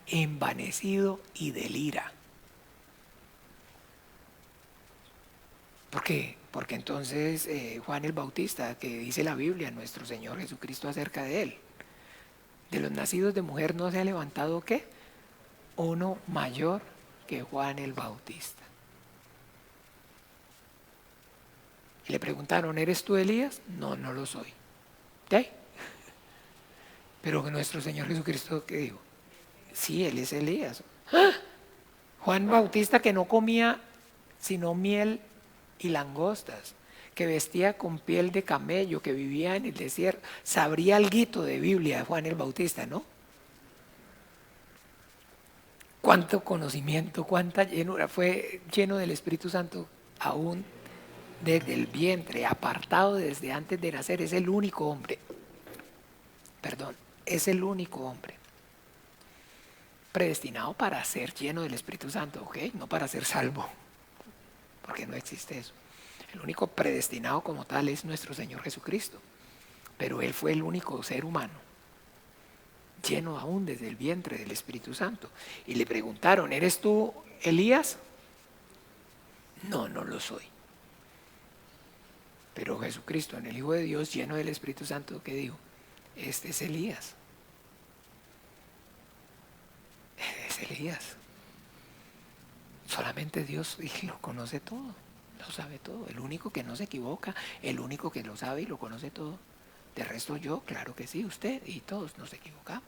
[SPEAKER 1] Envanecido y delira. ¿Por qué? Porque entonces Juan el Bautista, que dice la Biblia, nuestro Señor Jesucristo acerca de él, de los nacidos de mujer no se ha levantado ¿qué? Uno mayor que Juan el Bautista. Y le preguntaron, ¿eres tú Elías? No, no lo soy. ¿Sí? Pero nuestro Señor Jesucristo, ¿qué dijo? Sí, Él es Elías. ¡Ah! Juan Bautista que no comía sino miel y langostas, que vestía con piel de camello, que vivía en el desierto. Sabría alguito de Biblia de Juan el Bautista, ¿no? Cuánto conocimiento, cuánta llenura, fue lleno del Espíritu Santo aún desde el vientre, apartado desde antes de nacer. Es el único hombre, es el único hombre predestinado para ser lleno del Espíritu Santo, ¿ok? No para ser salvo, porque no existe eso. El único predestinado como tal es nuestro Señor Jesucristo, pero Él fue el único ser humano lleno aún desde el vientre del Espíritu Santo. Y le preguntaron, ¿eres tú Elías? No, no lo soy. Pero Jesucristo, en el Hijo de Dios, lleno del Espíritu Santo, ¿qué dijo? Este es Elías. Es Elías. Solamente Dios lo conoce todo, lo sabe todo. El único que no se equivoca, el único que lo sabe y lo conoce todo. De resto yo, claro que sí, usted y todos nos equivocamos.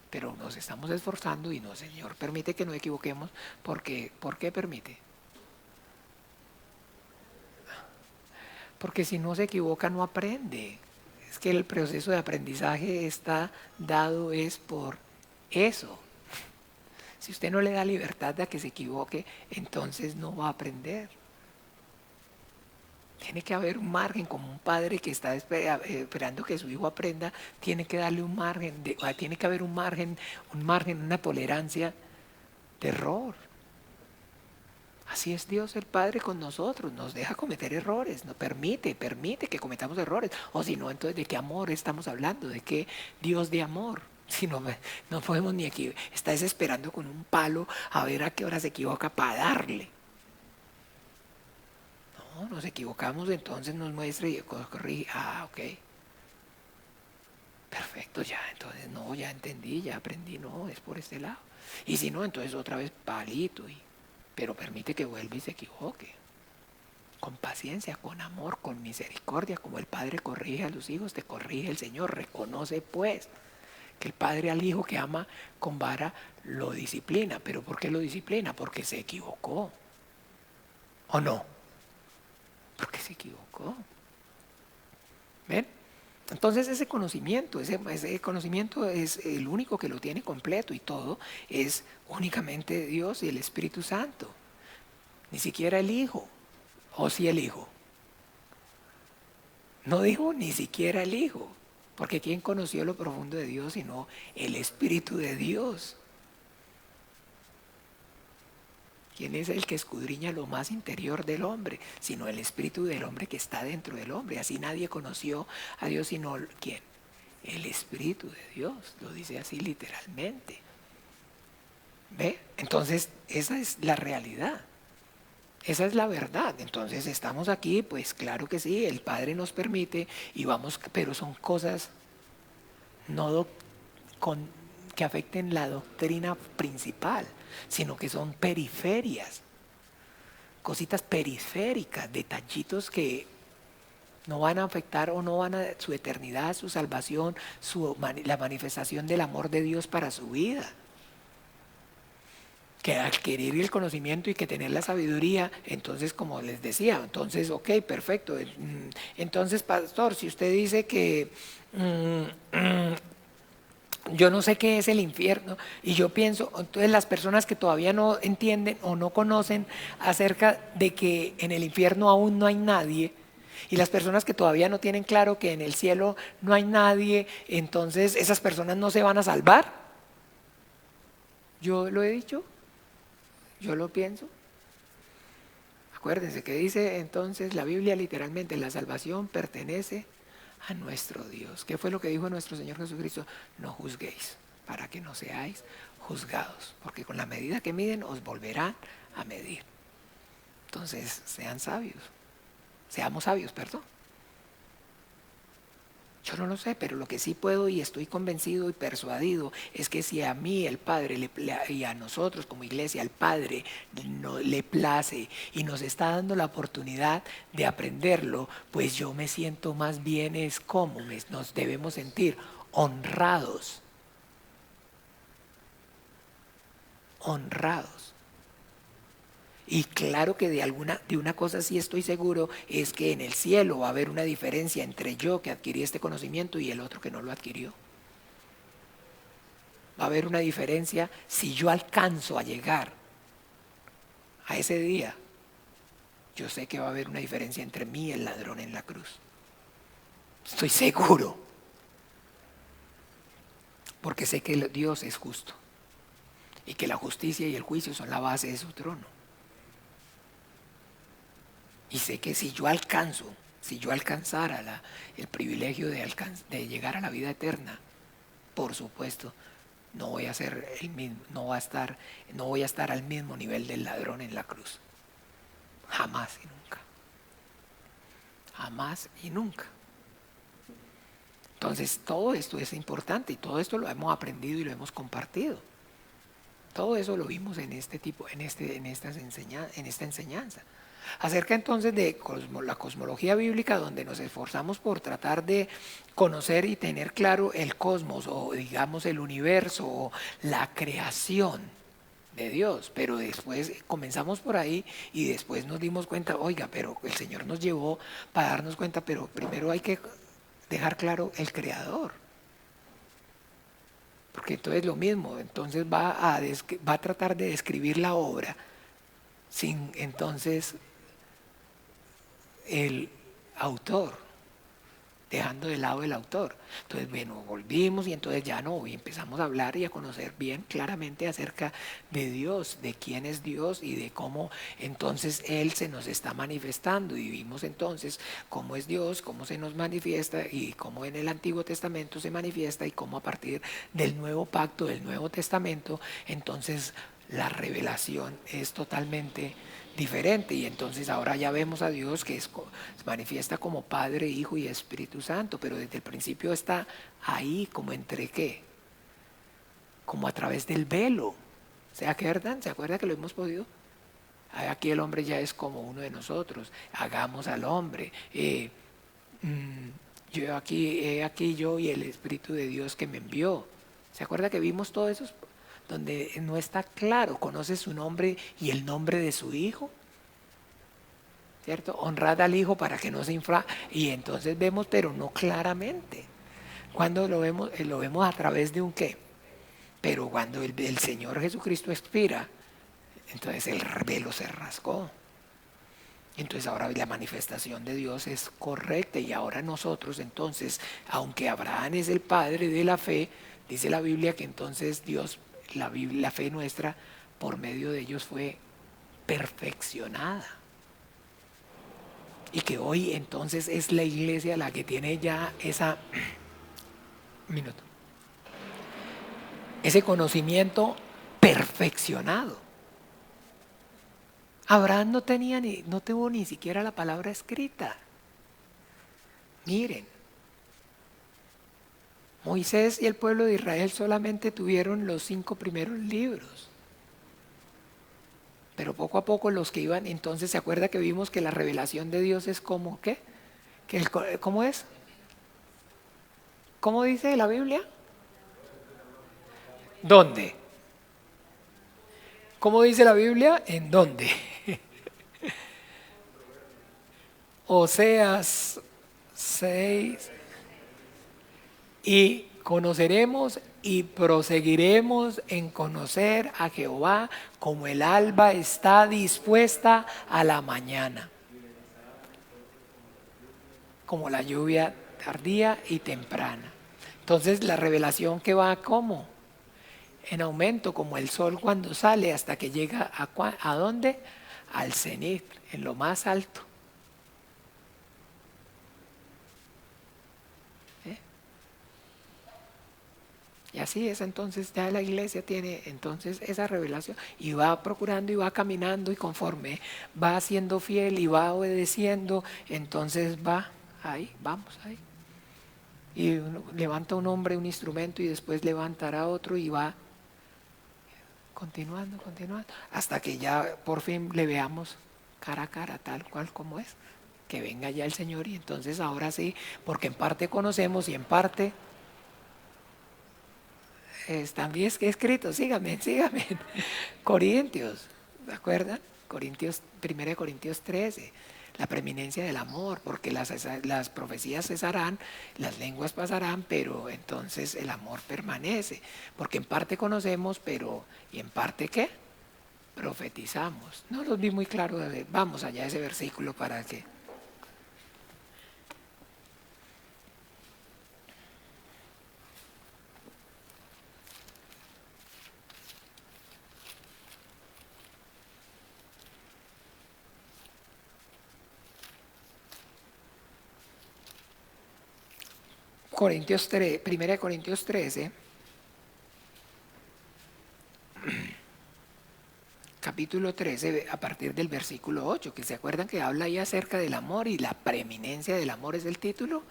[SPEAKER 1] Pero nos estamos esforzando y no, Señor, permite que nos equivoquemos. Porque, ¿por qué permite? Porque si no se equivoca no aprende. Es que el proceso de aprendizaje está dado es por eso. Si usted no le da libertad de que se equivoque, entonces no va a aprender. Tiene que haber un margen, como un padre que está esperando que su hijo aprenda, tiene que darle un margen, tiene que haber un margen, una tolerancia de error. Así es Dios el Padre con nosotros, nos deja cometer errores, nos permite que cometamos errores. O si no, entonces ¿de qué amor estamos hablando? ¿De qué Dios de amor? Si no podemos ni aquí, está desesperando con un palo a ver a qué hora se equivoca para darle. No, nos equivocamos, entonces nos muestra y corrige. Ah, ok. Perfecto, ya, entonces no, ya entendí, ya aprendí, no, es por este lado. Y si no, entonces otra vez palito, pero permite que vuelva y se equivoque. Con paciencia, con amor, con misericordia, como el Padre corrige a los hijos, te corrige el Señor. Reconoce pues que el Padre al Hijo que ama con vara lo disciplina. ¿Pero por qué lo disciplina? Porque se equivocó. ¿O no? Porque se equivocó. ¿Ven? Entonces ese conocimiento es el único que lo tiene completo, y todo es únicamente Dios y el Espíritu Santo. Ni siquiera el Hijo. ¿O sí el Hijo? No dijo ni siquiera el Hijo. Porque ¿quién conoció lo profundo de Dios sino el Espíritu de Dios? ¿Quién es el que escudriña lo más interior del hombre? Sino el Espíritu del hombre que está dentro del hombre. Así nadie conoció a Dios sino ¿quién? El Espíritu de Dios. Lo dice así literalmente. ¿Ve? Entonces esa es la realidad. Esa es la verdad. Entonces estamos aquí, pues claro que sí, el Padre nos permite y vamos, pero son cosas que afecten la doctrina principal, sino que son periferias, cositas periféricas, detallitos que no van a afectar o no van a su eternidad, su salvación, la manifestación del amor de Dios para su vida. Que adquirir el conocimiento y que tener la sabiduría, entonces como les decía, entonces ok, perfecto, entonces pastor, si usted dice que yo no sé qué es el infierno, y yo pienso, entonces las personas que todavía no entienden o no conocen acerca de que en el infierno aún no hay nadie, y las personas que todavía no tienen claro que en el cielo no hay nadie, entonces esas personas no se van a salvar. Yo lo he dicho. Yo lo pienso. Acuérdense que dice entonces la Biblia literalmente, la salvación pertenece a nuestro Dios. ¿Qué fue lo que dijo nuestro Señor Jesucristo? No juzguéis, para que no seáis juzgados, porque con la medida que miden os volverán a medir. Entonces, seamos sabios, perdón. Yo no lo sé, pero lo que sí puedo y estoy convencido y persuadido es que si a mí el Padre y a nosotros como iglesia el Padre le place y nos está dando la oportunidad de aprenderlo, pues yo me siento más bien nos debemos sentir honrados. Y claro que de una cosa sí estoy seguro, es que en el cielo va a haber una diferencia entre yo que adquirí este conocimiento y el otro que no lo adquirió. Va a haber una diferencia si yo alcanzo a llegar a ese día. Yo sé que va a haber una diferencia entre mí y el ladrón en la cruz. Estoy seguro. Porque sé que Dios es justo. Y que la justicia y el juicio son la base de su trono. Y sé que si yo alcanzara el privilegio de llegar a la vida eterna, por supuesto, no voy a ser el mismo, no voy a estar al mismo nivel del ladrón en la cruz. Jamás y nunca. Jamás y nunca. Entonces todo esto es importante y todo esto lo hemos aprendido y lo hemos compartido. Todo eso lo vimos en esta enseñanza. Acerca entonces de la cosmología bíblica, donde nos esforzamos por tratar de conocer y tener claro el cosmos, o digamos el universo, o la creación de Dios. Pero después comenzamos por ahí y después nos dimos cuenta, oiga, pero el Señor nos llevó para darnos cuenta, pero primero hay que dejar claro el creador. Porque entonces lo mismo, entonces va a tratar de describir la obra sin entonces el autor, dejando de lado el autor. Entonces, bueno, volvimos y entonces ya no, y empezamos a hablar y a conocer bien claramente acerca de Dios, de quién es Dios y de cómo entonces Él se nos está manifestando. Y vimos entonces cómo es Dios, cómo se nos manifiesta y cómo en el Antiguo Testamento se manifiesta y cómo a partir del Nuevo Pacto, del Nuevo Testamento, entonces la revelación es totalmente diferente. Y entonces ahora ya vemos a Dios que se manifiesta como Padre, Hijo y Espíritu Santo, pero desde el principio está ahí como entre qué, como a través del velo. ¿Se acuerdan? ¿Se acuerdan que lo hemos podido? Aquí el hombre ya es como uno de nosotros. Hagamos al hombre. Aquí yo y el Espíritu de Dios que me envió. ¿Se acuerda que vimos todo eso? Donde no está claro, conoce su nombre y el nombre de su hijo, ¿cierto? Honrad al hijo para que no se infla, y entonces vemos, pero no claramente. Cuando lo vemos a través de un qué, pero cuando el Señor Jesucristo expira, entonces el velo se rasgó. Entonces ahora la manifestación de Dios es correcta, y ahora nosotros entonces, aunque Abraham es el padre de la fe, dice la Biblia que entonces Dios, la fe nuestra por medio de ellos fue perfeccionada, y que hoy entonces es la iglesia la que tiene ya ese conocimiento perfeccionado. Abraham no tuvo ni siquiera la palabra escrita. Miren, Moisés y el pueblo de Israel solamente tuvieron los 5 primeros libros. Pero poco a poco los que iban, entonces se acuerda que vimos que la revelación de Dios es como ¿qué? ¿Cómo es? ¿Cómo dice la Biblia? ¿Dónde? ¿Cómo dice la Biblia? ¿En dónde? Oseas 6. Y conoceremos y proseguiremos en conocer a Jehová como el alba está dispuesta a la mañana, como la lluvia tardía y temprana. Entonces la revelación que va ¿cómo? En aumento, como el sol cuando sale hasta que llega ¿a dónde? Al cenit, en lo más alto. Y así es, entonces ya la iglesia tiene entonces esa revelación y va procurando y va caminando, y conforme va siendo fiel y va obedeciendo, entonces va ahí, vamos ahí. Y levanta un hombre un instrumento y después levantará otro y va continuando, hasta que ya por fin le veamos cara a cara, tal cual como es, que venga ya el Señor. Y entonces ahora sí, porque en parte conocemos y en parte están bien escritos. Síganme, Corintios, ¿se acuerdan? 1 de Corintios 13, la preeminencia del amor, porque las profecías cesarán, las lenguas pasarán, pero entonces el amor permanece, porque en parte conocemos, pero ¿y en parte qué? Profetizamos. No los vi muy claro, vamos allá a ese versículo para que... Corintios 3, 1 Corintios 13, capítulo 13, a partir del versículo 8, que se acuerdan que habla ahí acerca del amor y la preeminencia del amor es el título,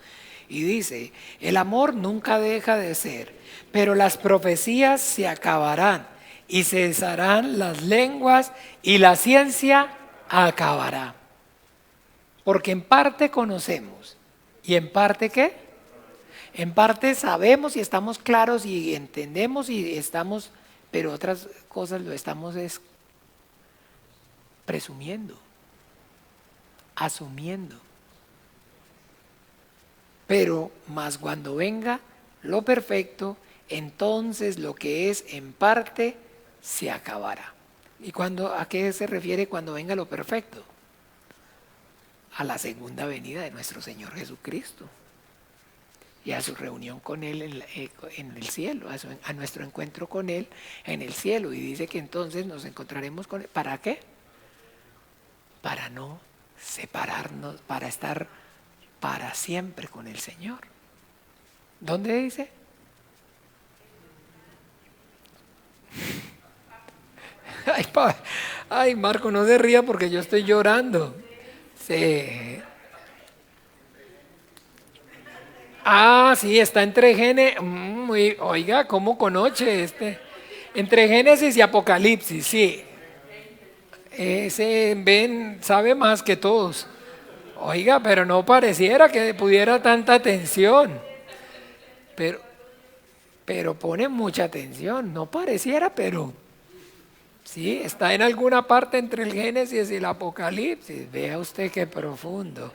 [SPEAKER 1] y dice, el amor nunca deja de ser, pero las profecías se acabarán y cesarán las lenguas y la ciencia acabará. Porque en parte conocemos y en parte ¿qué? En parte sabemos y estamos claros y entendemos y estamos, pero otras cosas lo estamos presumiendo, asumiendo. Pero más cuando venga lo perfecto, entonces lo que es en parte se acabará. ¿Y a qué se refiere cuando venga lo perfecto? A la segunda venida de nuestro Señor Jesucristo y a su reunión con Él en el cielo, a nuestro encuentro con Él en el cielo. Y dice que entonces nos encontraremos con Él. ¿Para qué? Para no separarnos, para estar para siempre con el Señor. ¿Dónde dice? Ay, Marco, no se ría porque yo estoy llorando. Sí. Sí, está entre Génesis. Oiga, ¿cómo conoce entre Génesis y Apocalipsis? Sí. Ese sabe más que todos. Oiga, pero no pareciera que pudiera tanta atención. Pero pone mucha atención. No pareciera, pero sí, está en alguna parte entre el Génesis y el Apocalipsis. Vea usted qué profundo.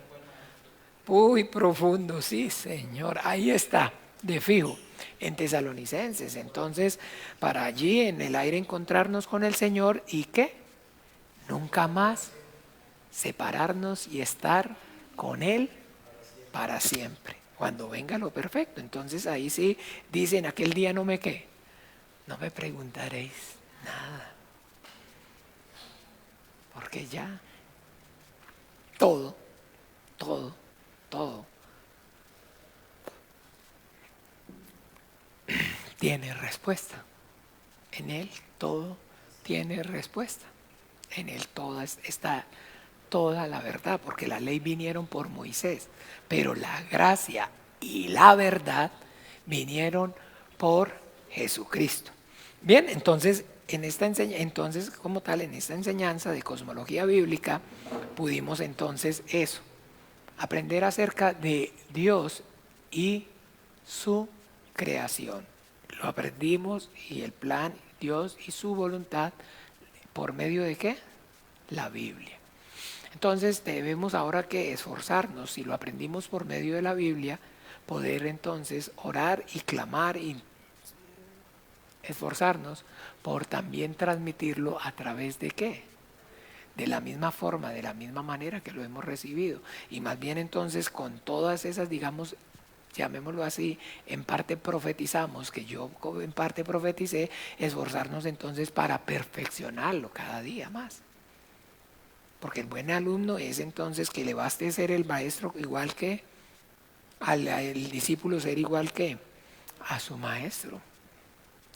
[SPEAKER 1] Muy profundo, sí, Señor. Ahí está, de fijo, en Tesalonicenses. Entonces, para allí en el aire encontrarnos con el Señor y ¿qué? Nunca más separarnos y estar con Él para siempre. Cuando venga lo perfecto. Entonces ahí sí dicen, aquel día no me preguntaréis nada. Porque ya todo tiene respuesta. En Él todo tiene respuesta. En Él está toda la verdad, porque la ley vinieron por Moisés, pero la gracia y la verdad vinieron por Jesucristo. Bien, entonces como tal, en esta enseñanza de cosmología bíblica, pudimos entonces aprender acerca de Dios y su creación. Lo aprendimos y el plan, Dios y su voluntad, ¿por medio de qué? La Biblia. Entonces debemos ahora que esforzarnos, si lo aprendimos por medio de la Biblia, poder entonces orar y clamar y esforzarnos por también transmitirlo a través de qué? De la misma forma, de la misma manera que lo hemos recibido. Y más bien entonces con todas esas, digamos, llamémoslo así, en parte profetizamos, que yo en parte profeticé, esforzarnos entonces para perfeccionarlo cada día más. Porque el buen alumno es entonces que le baste ser el maestro igual que al discípulo ser igual que a su maestro.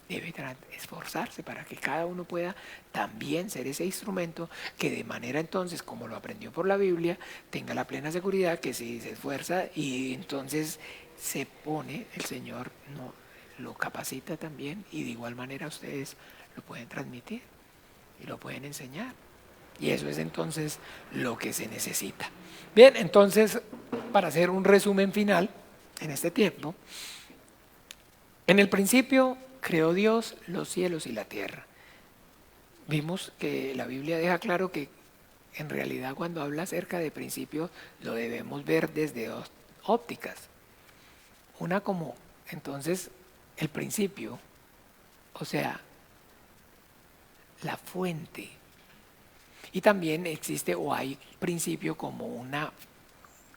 [SPEAKER 1] Debe esforzarse para que cada uno pueda también ser ese instrumento que de manera entonces, como lo aprendió por la Biblia, tenga la plena seguridad que si se esfuerza y entonces se pone, el Señor lo capacita también y de igual manera ustedes lo pueden transmitir y lo pueden enseñar. Y eso es entonces lo que se necesita. Bien, entonces, para hacer un resumen final en este tiempo, en el principio creó Dios los cielos y la tierra. Vimos que la Biblia deja claro que en realidad cuando habla acerca de principios lo debemos ver desde dos ópticas. Una como, entonces, el principio, o sea, la fuente. Y también existe o hay principio como una,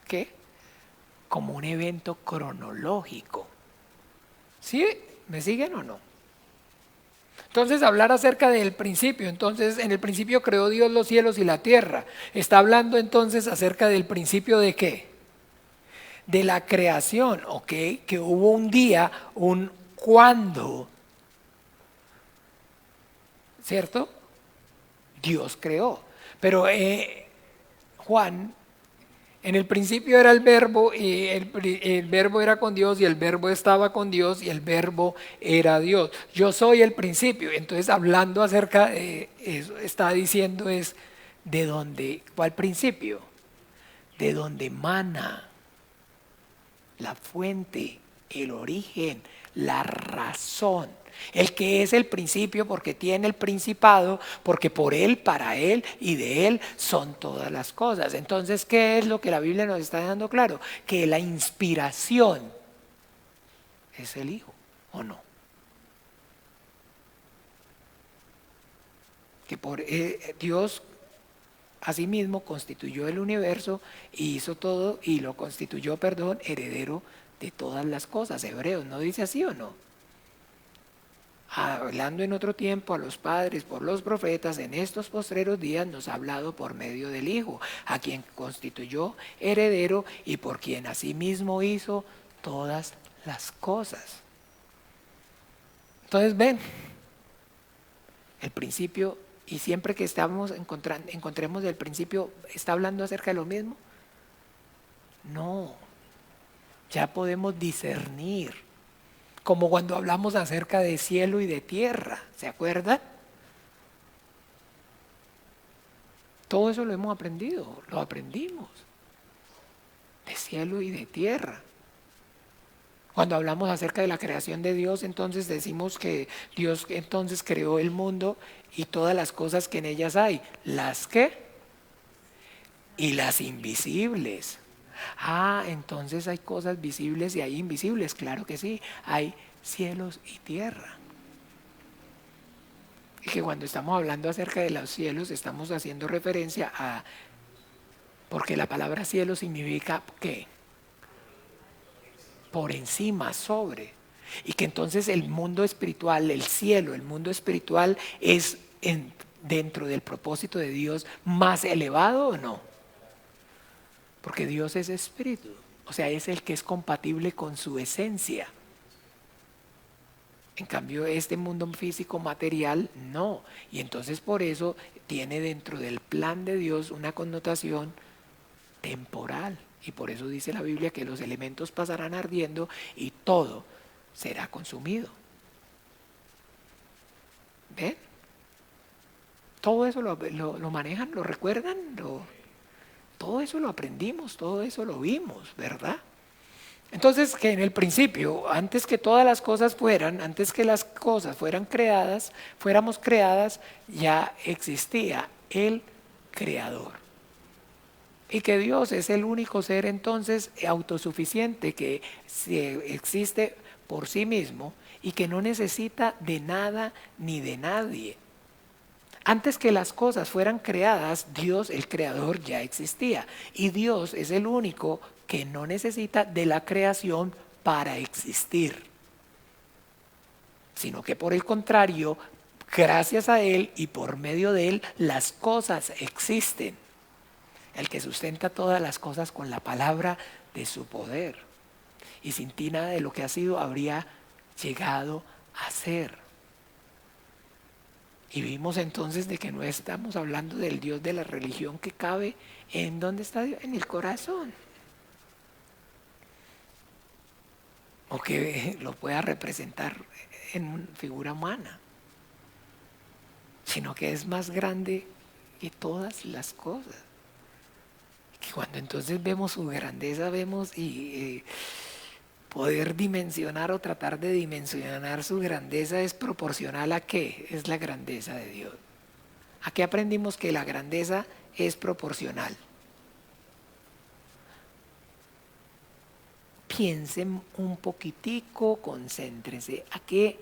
[SPEAKER 1] ¿qué? Como un evento cronológico. ¿Sí? ¿Me siguen o no? Entonces, hablar acerca del principio. Entonces, en el principio creó Dios los cielos y la tierra. Está hablando entonces acerca del principio de ¿qué? De la creación, ¿ok? Que hubo un día, un cuando, ¿cierto? Dios creó. Pero Juan, en el principio era el verbo y el verbo era con Dios y el verbo estaba con Dios y el verbo era Dios. Yo soy el principio. Entonces hablando acerca de eso, está diciendo es de dónde, ¿cuál principio? De donde mana la fuente, el origen, la razón. El que es el principio porque tiene el principado, porque por él, para él y de él son todas las cosas. Entonces, ¿qué es lo que la Biblia nos está dejando claro? Que la inspiración es el Hijo, ¿o no? Que por Dios asimismo constituyó el universo y hizo todo y lo constituyó, heredero de todas las cosas. Hebreos, ¿no dice así o no? Hablando en otro tiempo a los padres por los profetas, en estos postreros días nos ha hablado por medio del Hijo, a quien constituyó heredero y por quien asimismo hizo todas las cosas. Entonces ven, el principio, y siempre que estamos encontremos el principio, ¿está hablando acerca de lo mismo? No, ya podemos discernir. Como cuando hablamos acerca de cielo y de tierra, ¿se acuerdan? Todo eso lo hemos aprendido, lo aprendimos. De cielo y de tierra. Cuando hablamos acerca de la creación de Dios, entonces decimos que Dios entonces creó el mundo y todas las cosas que en ellas hay. ¿Las qué? Y las invisibles. Entonces hay cosas visibles y hay invisibles, claro que sí, hay cielos y tierra. Y que cuando estamos hablando acerca de los cielos estamos haciendo referencia a, porque la palabra cielo significa ¿qué? Por encima, sobre. Y que entonces el mundo espiritual, el cielo, el mundo espiritual es dentro del propósito de Dios más elevado ¿o no? Porque Dios es espíritu, o sea, es el que es compatible con su esencia. En cambio, este mundo físico material no. Y entonces por eso tiene dentro del plan de Dios una connotación temporal. Y por eso dice la Biblia que los elementos pasarán ardiendo y todo será consumido. ¿Ven? Todo eso lo manejan, lo recuerdan, todo eso lo aprendimos, todo eso lo vimos, ¿verdad? Entonces, que en el principio, antes que todas las cosas fueran, antes que las cosas fuéramos creadas, ya existía el Creador. Y que Dios es el único ser entonces autosuficiente que existe por sí mismo y que no necesita de nada ni de nadie. Antes que las cosas fueran creadas, Dios, el creador, ya existía. Y Dios es el único que no necesita de la creación para existir. Sino que por el contrario, gracias a Él y por medio de Él, las cosas existen. El que sustenta todas las cosas con la palabra de su poder. Y sin ti nada de lo que ha sido habría llegado a ser. Y vimos entonces de que no estamos hablando del Dios de la religión que cabe en ¿dónde está Dios? En el corazón. O que lo pueda representar en figura humana. Sino que es más grande que todas las cosas. Que cuando entonces vemos su grandeza, vemos y poder dimensionar o tratar de dimensionar su grandeza es proporcional a qué es la grandeza de Dios. Aquí aprendimos que la grandeza es proporcional. Piensen un poquitico, concéntrense. ¿A qué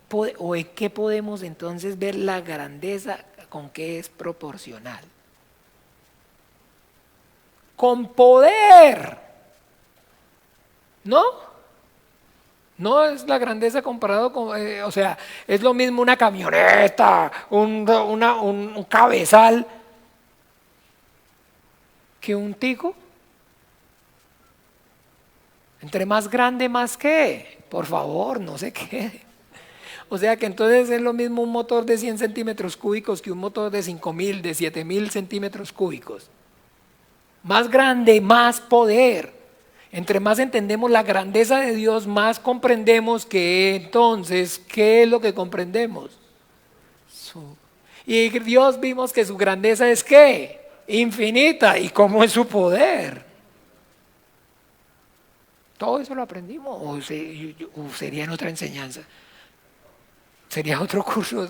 [SPEAKER 1] o en qué podemos entonces ver la grandeza con qué es proporcional? Con poder. ¿No? No es la grandeza comparado con, o sea, es lo mismo una camioneta, un cabezal, que un tico. Entre más grande, más qué. Por favor, no se quede. O sea que entonces es lo mismo un motor de 100 centímetros cúbicos que un motor de 5.000, de 7.000 centímetros cúbicos. Más grande, más poder. Entre más entendemos la grandeza de Dios, más comprendemos que entonces, ¿qué es lo que comprendemos? Y Dios vimos que su grandeza es ¿qué? Infinita. ¿Y cómo es su poder? Todo eso lo aprendimos, o sería en otra enseñanza. Sería otro curso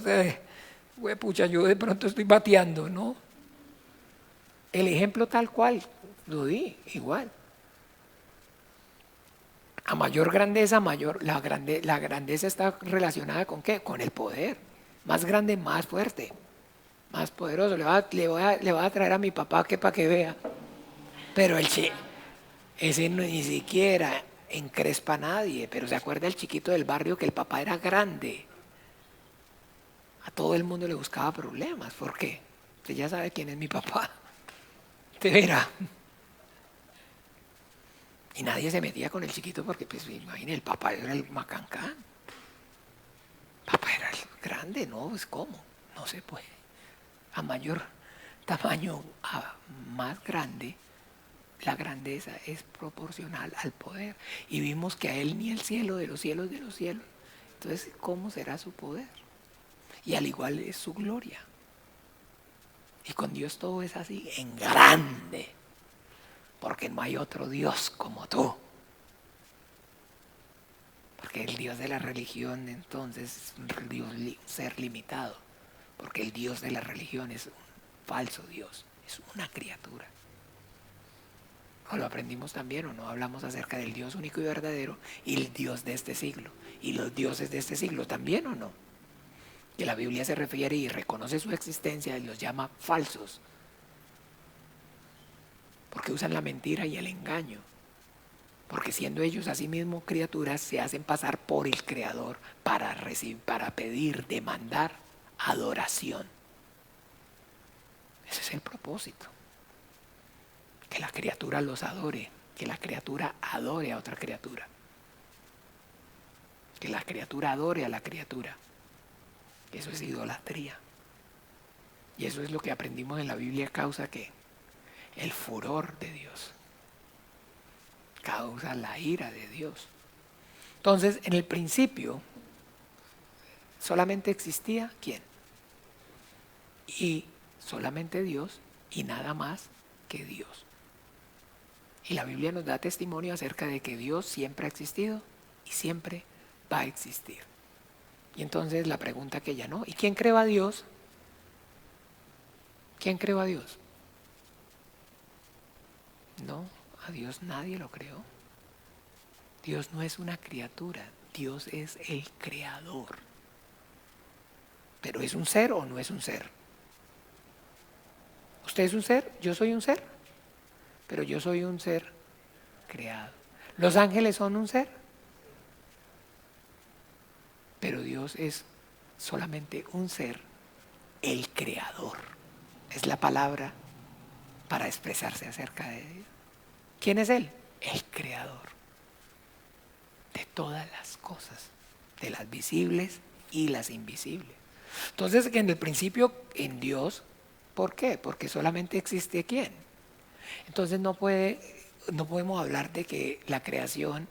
[SPEAKER 1] pucha, yo de pronto estoy bateando, ¿no? El ejemplo tal cual, lo di, igual. A mayor grandeza, la grandeza está relacionada con ¿qué? Con el poder. Más grande, más fuerte, más poderoso. Le voy a traer a mi papá para que vea. Pero ese ni siquiera encrespa a nadie. Pero se acuerda el chiquito del barrio que el papá era grande. A todo el mundo le buscaba problemas. ¿Por qué? Usted ya sabe quién es mi papá. Usted verá. Y nadie se metía con el chiquito porque, pues, imagínate, el papá era el macancán. Papá era el grande, ¿no? Pues, ¿cómo? No se puede. A mayor tamaño, a más grande, la grandeza es proporcional al poder. Y vimos que a él ni el cielo de los cielos de los cielos. Entonces, ¿cómo será su poder? Y al igual es su gloria. Y con Dios todo es así, en grande. Porque no hay otro Dios como tú. Porque el Dios de la religión entonces es un ser limitado. Porque el Dios de la religión es un falso Dios, es una criatura. ¿O lo aprendimos también o no? Hablamos acerca del Dios único y verdadero y el Dios de este siglo. ¿Y los dioses de este siglo también o no? Que la Biblia se refiere y reconoce su existencia y los llama falsos. Porque usan la mentira y el engaño. Porque siendo ellos asimismo criaturas, se hacen pasar por el Creador para pedir, demandar adoración. Ese es el propósito. Que la criatura los adore. Que la criatura adore a otra criatura. Que la criatura adore a la criatura. Eso es idolatría. Y eso es lo que aprendimos en la Biblia, causa que el furor de Dios, causa la ira de Dios. Entonces, en el principio, solamente existía ¿quién? Y solamente Dios y nada más que Dios. Y la Biblia nos da testimonio acerca de que Dios siempre ha existido y siempre va a existir. Y entonces la pregunta que ya no, ¿y quién creó a Dios? ¿Quién creó a Dios? No, a Dios nadie lo creó. Dios no es una criatura, Dios es el creador. ¿Pero es un ser o no es un ser? ¿Usted es un ser? ¿Yo soy un ser? Pero yo soy un ser creado. ¿Los ángeles son un ser? Pero Dios es solamente un ser, el creador. Es la palabra para expresarse acerca de Dios. ¿Quién es Él? El creador de todas las cosas, de las visibles y las invisibles. Entonces, que en el principio en Dios, ¿por qué? Porque solamente existe ¿quién? Entonces no podemos hablar de que la creación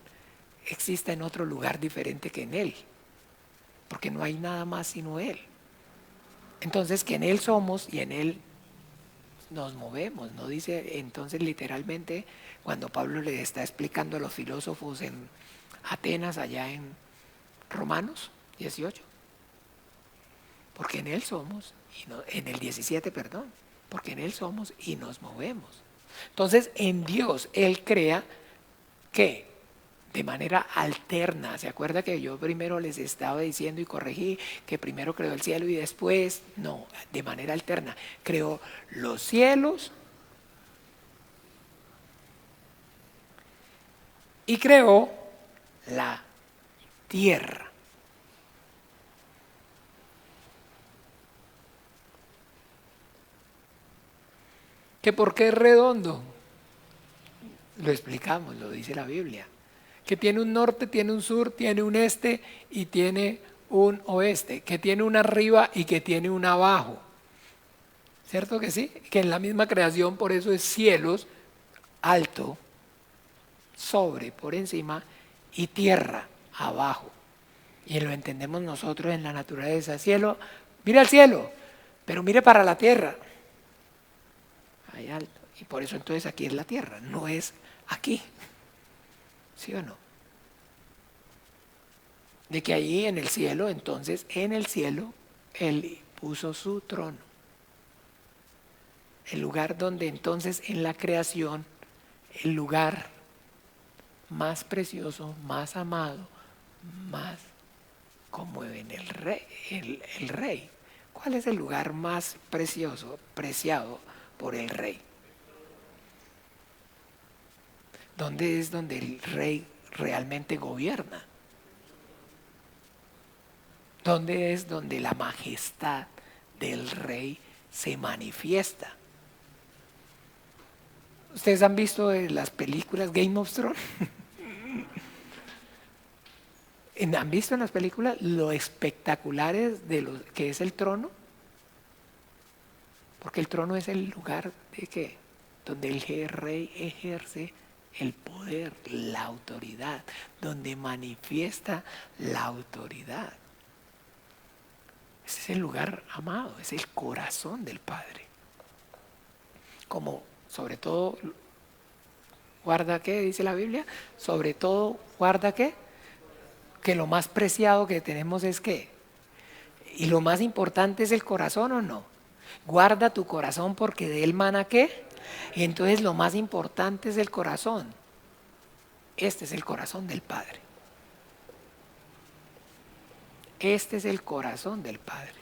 [SPEAKER 1] exista en otro lugar diferente que en Él. Porque no hay nada más sino Él. Entonces que en Él somos y en Él nos movemos. No dice entonces literalmente cuando Pablo le está explicando a los filósofos en Atenas, allá en Romanos 18. porque en Él somos, en el 17, perdón, porque en Él somos y nos movemos. Entonces, en Dios, Él crea que de manera alterna. ¿Se acuerda que yo primero les estaba diciendo y corregí que primero creó el cielo y después? No, de manera alterna. Creó los cielos y creó la tierra. ¿Que por qué es redondo? Lo explicamos, lo dice la Biblia. Que tiene un norte, tiene un sur, tiene un este y tiene un oeste. Que tiene un arriba y que tiene un abajo. ¿Cierto que sí? Que en la misma creación, por eso es cielos, alto, sobre, por encima, y tierra, abajo. Y lo entendemos nosotros en la naturaleza. Cielo, mire al cielo, pero mire para la tierra. Ahí alto. Y por eso entonces aquí es la tierra, no es aquí. ¿Sí o no? De que allí en el cielo, entonces en el cielo, Él puso su trono. El lugar donde entonces en la creación, el lugar más precioso, más amado, más como en el rey, el rey. ¿Cuál es el lugar más precioso, preciado por el rey? ¿Dónde es donde el rey realmente gobierna? ¿Dónde es donde la majestad del rey se manifiesta? ¿Ustedes han visto las películas Game of Thrones? ¿Han visto en las películas lo espectaculares de lo que es el trono? Porque el trono es el lugar de ¿qué? Donde el rey ejerce el poder, la autoridad, donde manifiesta la autoridad. Ese es el lugar amado, es el corazón del Padre. Como sobre todo, guarda ¿qué? Dice la Biblia, sobre todo, guarda ¿qué? Que lo más preciado que tenemos es ¿qué? Y lo más importante es el corazón, ¿o no? Guarda tu corazón porque de él mana ¿qué? Y entonces lo más importante es el corazón. Este es el corazón del Padre. Este es el corazón del Padre.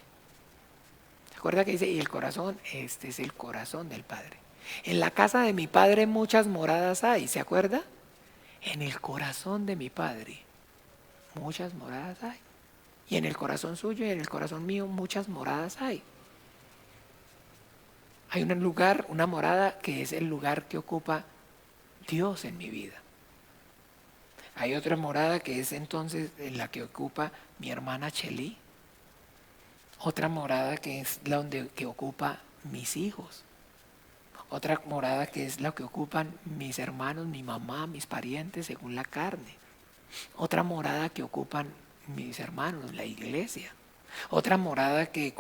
[SPEAKER 1] ¿Se acuerda que dice? Y el corazón, este es el corazón del Padre. En la casa de mi Padre muchas moradas hay, ¿se acuerda? En el corazón de mi Padre muchas moradas hay. Y en el corazón suyo y en el corazón mío muchas moradas hay. Hay un lugar, una morada que es el lugar que ocupa Dios en mi vida. Hay otra morada que es entonces en la que ocupa mi hermana Chely. Otra morada que es la que ocupa mis hijos. Otra morada que es la que ocupan mis hermanos, mi mamá, mis parientes según la carne. Otra morada que ocupan mis hermanos, la iglesia. Otra morada que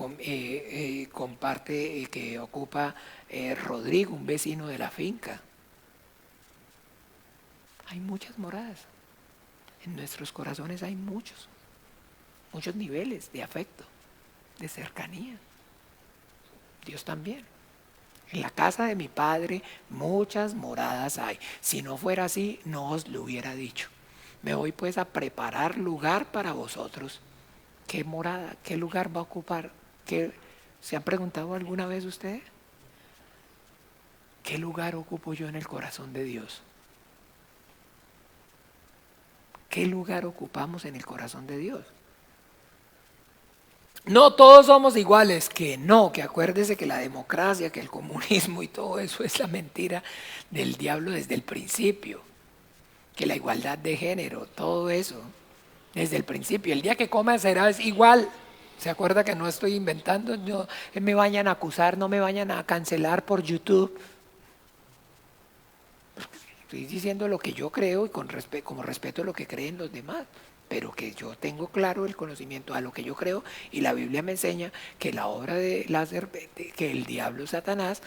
[SPEAKER 1] comparte, que ocupa Rodrigo, un vecino de la finca. Hay muchas moradas. En nuestros corazones hay muchos niveles de afecto, de cercanía. Dios también. En la casa de mi Padre muchas moradas hay. Si no fuera así, no os lo hubiera dicho. Me voy pues a preparar lugar para vosotros. ¿Qué morada, qué lugar va a ocupar? ¿Se han preguntado alguna vez ustedes? ¿Qué lugar ocupo yo en el corazón de Dios? ¿Qué lugar ocupamos en el corazón de Dios? No todos somos iguales, que no, que acuérdese que la democracia, que el comunismo y todo eso es la mentira del diablo desde el principio, que la igualdad de género, todo eso, desde el principio, el día que coma será igual. ¿Se acuerda que no estoy inventando? No me vayan a acusar, no me vayan a cancelar por YouTube. Estoy diciendo lo que yo creo y como respeto a lo que creen los demás, pero que yo tengo claro el conocimiento a lo que yo creo y la Biblia me enseña que la obra de la serpiente, que el diablo Satanás,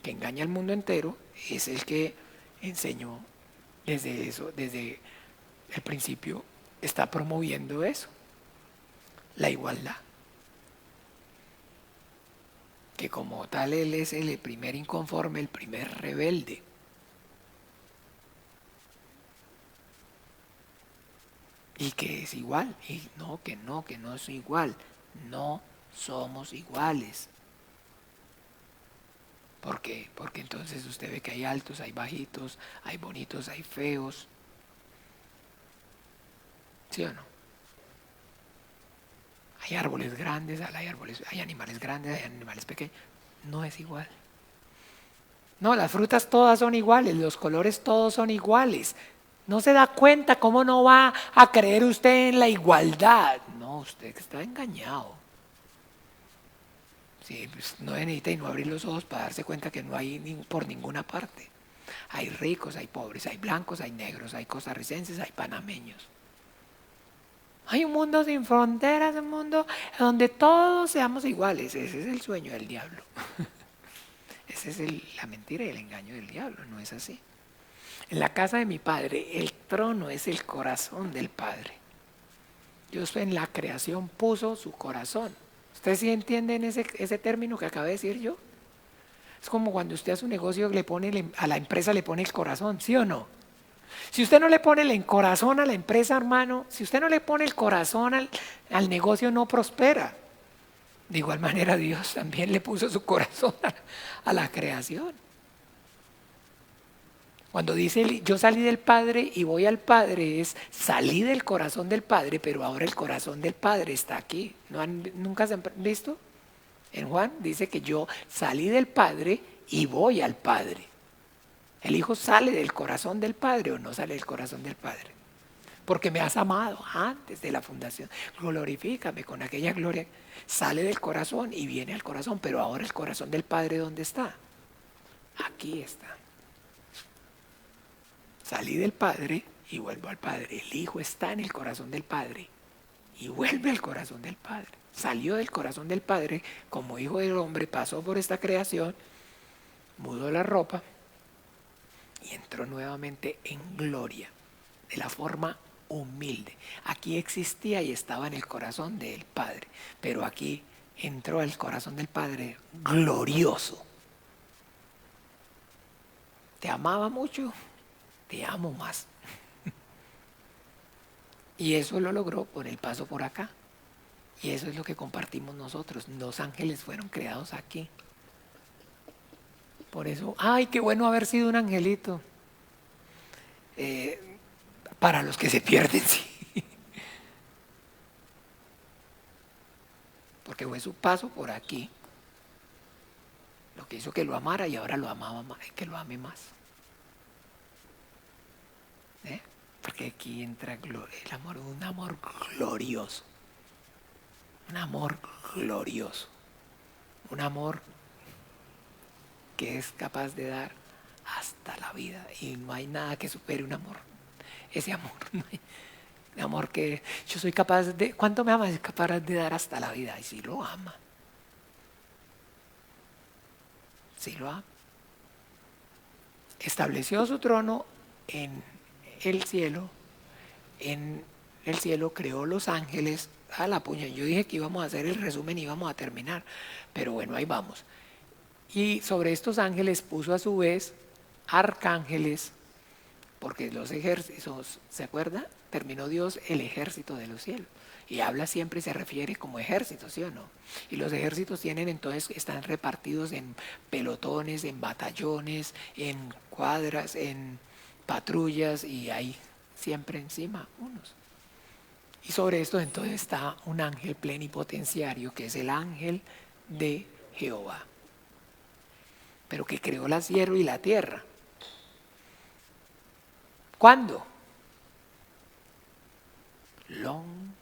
[SPEAKER 1] que engaña al mundo entero, es el que enseñó desde el principio, está promoviendo eso, la igualdad. que como tal él es el primer inconforme, el primer rebelde. Y que es igual, y no, que no es igual, no somos iguales. ¿Por qué? Porque entonces usted ve que hay altos, hay bajitos, hay bonitos, hay feos. ¿Sí o no? Hay árboles grandes, hay animales grandes, hay animales pequeños. No es igual. No, las frutas todas son iguales, los colores todos son iguales. No se da cuenta cómo no va a creer usted en la igualdad. No, usted está engañado. Sí, pues no necesita y no abrir los ojos para darse cuenta que no hay por ninguna parte. Hay ricos, hay pobres, hay blancos, hay negros, hay costarricenses, hay panameños. Hay un mundo sin fronteras, un mundo donde todos seamos iguales. Ese es el sueño del diablo. Esa es la mentira y el engaño del diablo, no es así. En la casa de mi padre, el trono es el corazón del Padre. Dios en la creación puso su corazón. ¿Ustedes sí entienden ese término que acabo de decir yo? Es como cuando usted hace un negocio, a la empresa le pone el corazón, ¿sí o no? Si usted no le pone el corazón a la empresa, hermano, si usted no le pone el corazón al negocio, no prospera. De igual manera, Dios también le puso su corazón a la creación. Cuando dice yo salí del Padre y voy al Padre, salí del corazón del Padre, pero ahora el corazón del Padre está aquí. ¿Nunca se han visto? En Juan dice que yo salí del Padre y voy al Padre. ¿El Hijo sale del corazón del Padre o no sale del corazón del Padre? Porque me has amado antes de la fundación. Glorifícame con aquella gloria. Sale del corazón y viene al corazón, pero ahora el corazón del Padre, ¿dónde está? Aquí está. Salí del Padre y vuelvo al Padre. El Hijo está en el corazón del Padre y vuelve al corazón del Padre. Salió del corazón del Padre como Hijo del Hombre, pasó por esta creación, mudó la ropa y entró nuevamente en gloria, de la forma humilde. Aquí existía y estaba en el corazón del Padre, pero aquí entró al corazón del Padre glorioso. ¿Te amaba mucho? Te amo más. Y eso lo logró por el paso por acá. Y eso es lo que compartimos nosotros. Los ángeles fueron creados aquí. Por eso, ¡ay, qué bueno haber sido un angelito! Para los que se pierden, sí. Porque fue su paso por aquí lo que hizo que lo amara y ahora lo amaba más, que lo ame más. Porque aquí entra el amor, un amor glorioso. Un amor glorioso. Un amor que es capaz de dar hasta la vida. Y no hay nada que supere un amor. Ese amor, no hay, un amor que yo soy capaz de... ¿Cuánto me ama? Es capaz de dar hasta la vida. Y si lo ama. Si lo ama. Estableció su trono en el cielo. En el cielo creó los ángeles a la puña. Yo dije que íbamos a hacer el resumen y íbamos a terminar, pero bueno, ahí vamos. Y sobre estos ángeles puso a su vez arcángeles, porque los ejércitos, ¿se acuerda? Terminó Dios el ejército de los cielos. Y habla siempre y se refiere como ejército, ¿sí o no? Y los ejércitos tienen entonces, están repartidos en pelotones, en batallones, en cuadras, en patrullas, y hay siempre encima unos. Y sobre esto entonces está un ángel plenipotenciario, que es el ángel de Jehová, pero que creó la cielo y la tierra. ¿Cuándo? Long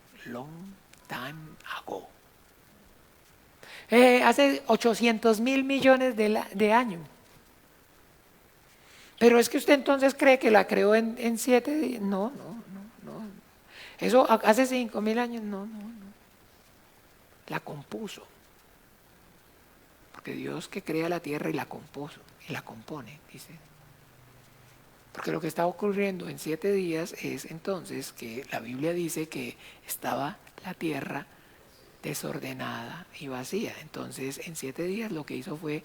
[SPEAKER 1] time ago. Hace 800.000 millones de años. Pero es que usted entonces cree que la creó en 7 días. No. Eso hace 5.000 años, no. La compuso. Porque Dios que crea la tierra y la compuso, y la compone, dice. Porque lo que está ocurriendo en 7 días es entonces que la Biblia dice que estaba la tierra desordenada y vacía. Entonces en 7 días lo que hizo fue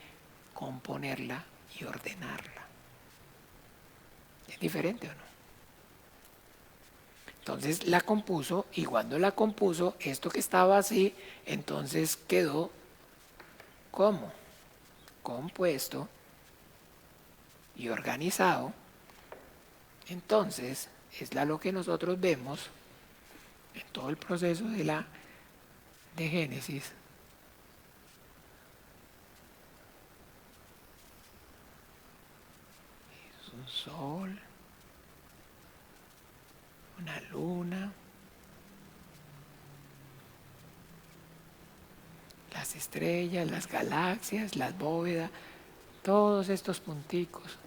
[SPEAKER 1] componerla y ordenarla. ¿Es diferente o no? Entonces la compuso, y cuando la compuso, esto que estaba así, entonces quedó como compuesto y organizado. Entonces es lo que nosotros vemos en todo el proceso de Génesis. Es un sol, una luna, las estrellas, las galaxias, las bóvedas, todos estos punticos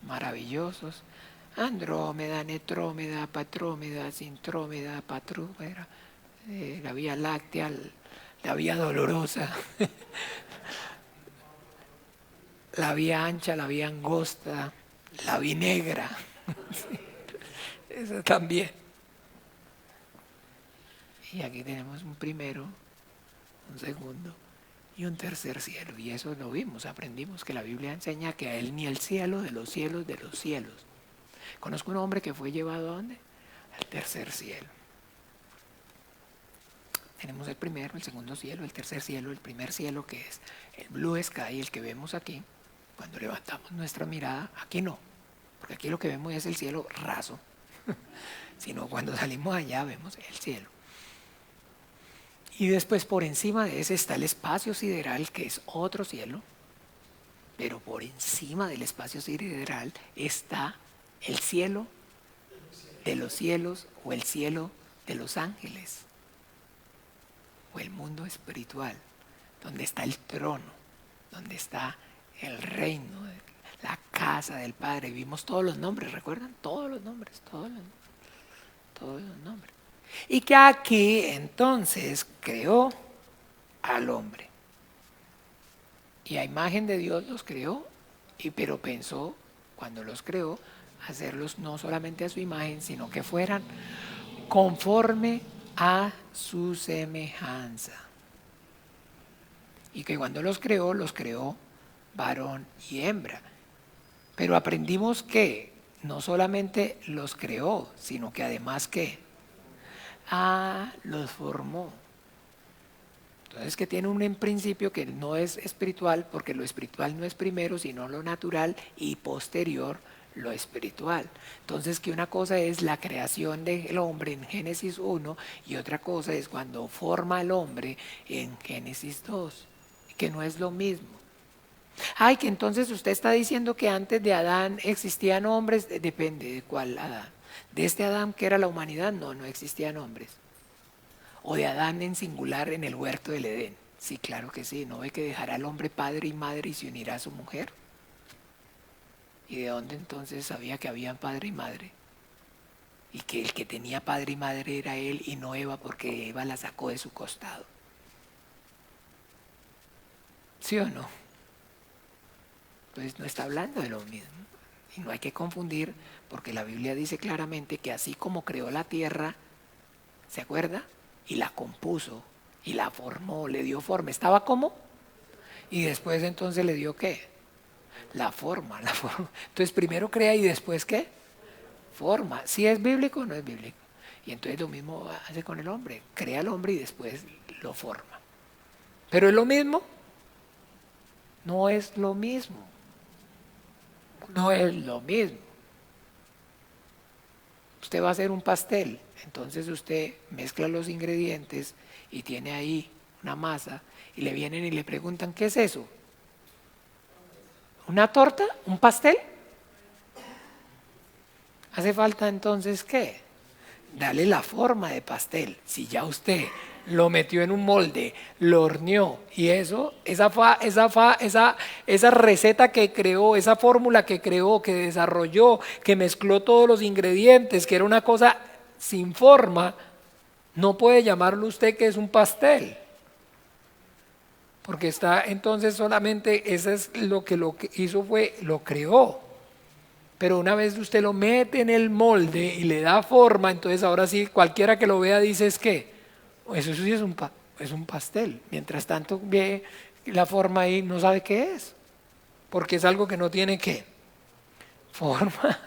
[SPEAKER 1] maravillosos. Andrómeda, Netrómeda, Patrómeda, Sintrómeda, Patrúmeda, la Vía Láctea, la Vía Dolorosa, la Vía Ancha, la Vía Angosta, la Vía Negra. Eso también. Y aquí tenemos un primero, un segundo y un tercer cielo. Y eso lo vimos, aprendimos que la Biblia enseña que a él ni el cielo de los cielos de los cielos. Conozco un hombre que fue llevado ¿a dónde? Al tercer cielo. Tenemos el primero, el segundo cielo, el tercer cielo, el primer cielo que es el blue sky, el que vemos aquí. Cuando levantamos nuestra mirada, aquí no, porque aquí lo que vemos es el cielo raso. Sino cuando salimos allá vemos el cielo. Y después por encima de ese está el espacio sideral, que es otro cielo. Pero por encima del espacio sideral está el cielo de los cielos, o el cielo de los ángeles, o el mundo espiritual, donde está el trono, donde está el reino, la casa del Padre. Vimos todos los nombres, ¿recuerdan? Todos los nombres. Y que aquí entonces creó al hombre. Y a imagen de Dios los creó, pero pensó, cuando los creó, hacerlos no solamente a su imagen, sino que fueran conforme a su semejanza. Y que cuando los creó varón y hembra. Pero aprendimos que no solamente los creó, sino que además que los formó. Entonces que tiene un principio que no es espiritual, porque lo espiritual no es primero, sino lo natural, y posterior lo espiritual. Entonces que una cosa es la creación del hombre en Génesis 1 y otra cosa es cuando forma al hombre en Génesis 2, que no es lo mismo. Ay, que entonces usted está diciendo que antes de Adán existían hombres. Depende de cuál Adán. De este Adán que era la humanidad, no existían hombres. O de Adán en singular en el huerto del Edén. Sí, claro que sí. ¿No ve que dejará al hombre padre y madre y se unirá a su mujer? ¿Y de dónde entonces sabía que habían padre y madre? Y que el que tenía padre y madre era él y no Eva, porque Eva la sacó de su costado. ¿Sí o no? Entonces no está hablando de lo mismo. Y no hay que confundir, porque la Biblia dice claramente que así como creó la tierra, ¿se acuerda? Y la compuso, y la formó, le dio forma. ¿Estaba cómo? Y después entonces le dio ¿qué? La forma. Entonces primero crea y después ¿qué? Forma. ¿Sí es bíblico o no es bíblico? Y entonces lo mismo hace con el hombre. Crea al hombre y después lo forma. ¿Pero es lo mismo? No es lo mismo. No es lo mismo. Usted va a hacer un pastel, entonces usted mezcla los ingredientes y tiene ahí una masa y le vienen y le preguntan, ¿qué es eso? ¿Una torta? ¿Un pastel? Hace falta entonces ¿qué? Darle la forma de pastel. Si ya usted lo metió en un molde, lo horneó y esa receta que creó, esa fórmula que creó, que desarrolló, que mezcló todos los ingredientes, que era una cosa sin forma, no puede llamarlo usted que es un pastel. Porque está entonces solamente, eso es lo que hizo fue, lo creó. Pero una vez usted lo mete en el molde y le da forma, entonces ahora sí cualquiera que lo vea dice es que Eso sí es un pastel. Mientras tanto ve la forma ahí, no sabe qué es, porque es algo que no tiene qué forma.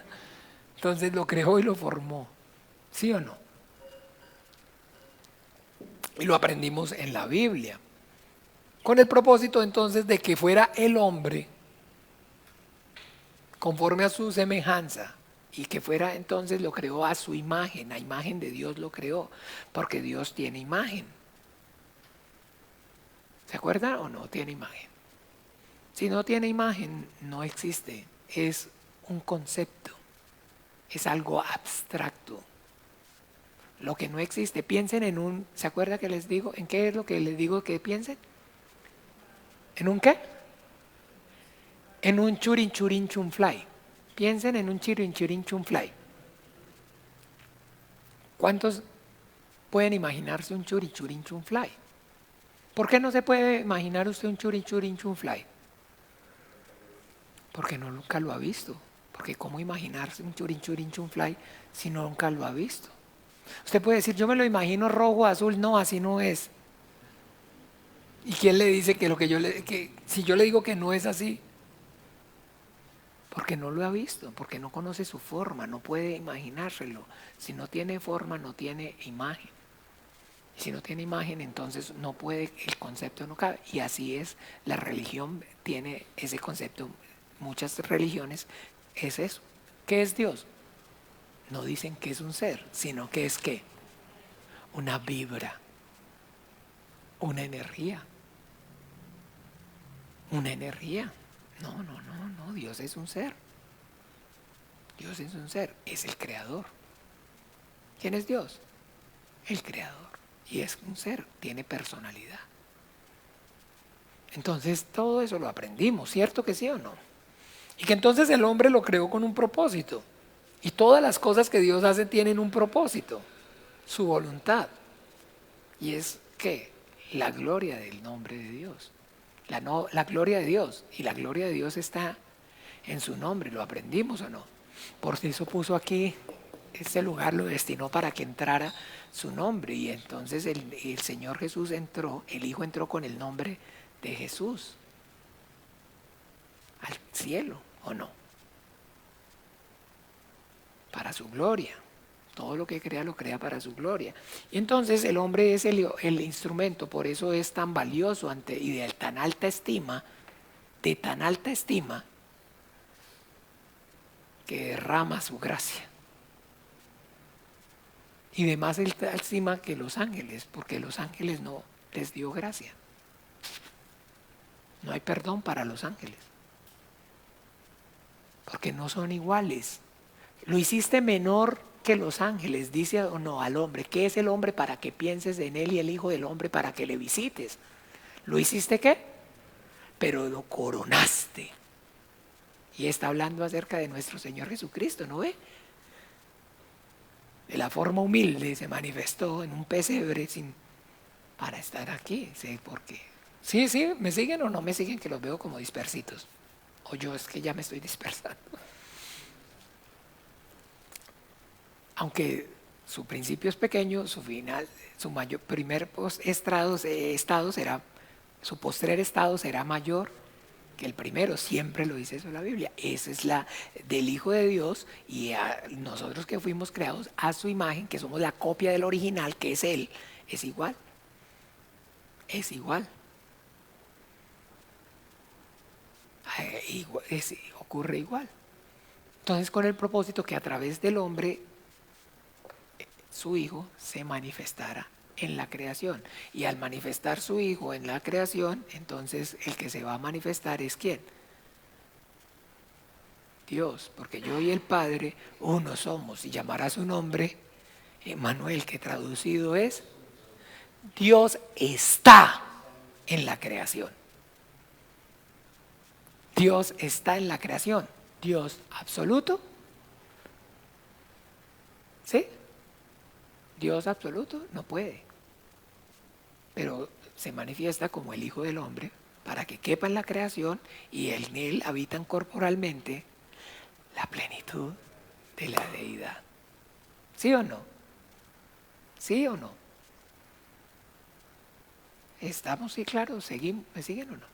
[SPEAKER 1] Entonces lo creó y lo formó. ¿Sí o no? Y lo aprendimos en la Biblia. Con el propósito entonces de que fuera el hombre conforme a su semejanza y que fuera entonces lo creó a su imagen, a imagen de Dios lo creó, porque Dios tiene imagen. ¿Se acuerdan o no tiene imagen? Si no tiene imagen, no existe, es un concepto, es algo abstracto. Lo que no existe, piensen en un, ¿se acuerdan que les digo? ¿En qué es lo que les digo que piensen? ¿En un qué? En un churin churin chun fly. Piensen en un churin churin chun fly. ¿Cuántos pueden imaginarse un churin churin chun fly? ¿Por qué no se puede imaginar usted un churin churin chun fly? Porque nunca lo ha visto. Porque ¿cómo imaginarse un churin churin chun fly si nunca lo ha visto? Usted puede decir, yo me lo imagino rojo, azul, no, así no es. ¿Y quién le dice que lo que si yo le digo que no es así? Porque no lo ha visto, porque no conoce su forma, no puede imaginárselo. Si no tiene forma, no tiene imagen. Y si no tiene imagen, entonces no puede, el concepto no cabe. Y así es, la religión tiene ese concepto. Muchas religiones es eso. ¿Qué es Dios? No dicen que es un ser, sino que es ¿qué? Una vibra, una energía. Una energía. No, Dios es un ser. Dios es un ser, es el creador. ¿Quién es Dios? El creador. Y es un ser, tiene personalidad. Entonces todo eso lo aprendimos, ¿cierto que sí o no? Y que entonces el hombre lo creó con un propósito. Y todas las cosas que Dios hace tienen un propósito, su voluntad. Y es ¿qué? La gloria del nombre de Dios. La gloria de Dios. Y la gloria de Dios está en su nombre. ¿Lo aprendimos o no? Por eso puso aquí, este lugar lo destinó para que entrara su nombre. Y entonces el Señor Jesús entró, el Hijo entró con el nombre de Jesús al cielo, ¿o no? Para su gloria. Todo lo que crea lo crea para su gloria. Y entonces el hombre es el instrumento, por eso es tan valioso y de tan alta estima, que derrama su gracia. Y de más alta estima que los ángeles, porque los ángeles no les dio gracia. No hay perdón para los ángeles, porque no son iguales. Lo hiciste menor que los ángeles, dice o no al hombre. ¿Qué es el hombre para que pienses en él y el Hijo del Hombre para que le visites? ¿Lo hiciste qué? Pero lo coronaste. Y está hablando acerca de nuestro Señor Jesucristo, ¿no ve? De la forma humilde se manifestó en un pesebre para estar aquí. ¿Sí? ¿Por qué? Sí, ¿me siguen o no me siguen? Que los veo como dispersitos. O yo es que ya me estoy dispersando. Aunque su principio es pequeño, su final, su primer estado será, su postrer estado será mayor que el primero. Siempre lo dice eso la Biblia. Esa es la del Hijo de Dios, y nosotros que fuimos creados a su imagen, que somos la copia del original, que es Él, es igual. Es igual. Ocurre igual. Entonces, con el propósito que a través del hombre, su Hijo se manifestara en la creación. Y al manifestar su Hijo en la creación, entonces el que se va a manifestar es ¿quién? Dios, porque yo y el Padre uno somos, y llamará su nombre Emmanuel, que traducido es Dios está en la creación. Dios está en la creación. Dios absoluto. ¿Sí? Dios absoluto no puede, pero se manifiesta como el Hijo del Hombre para que quepa en la creación, y en Él habitan corporalmente la plenitud de la deidad. ¿Sí o no? ¿Sí o no? ¿Estamos? Sí, claro, seguimos, ¿me siguen o no?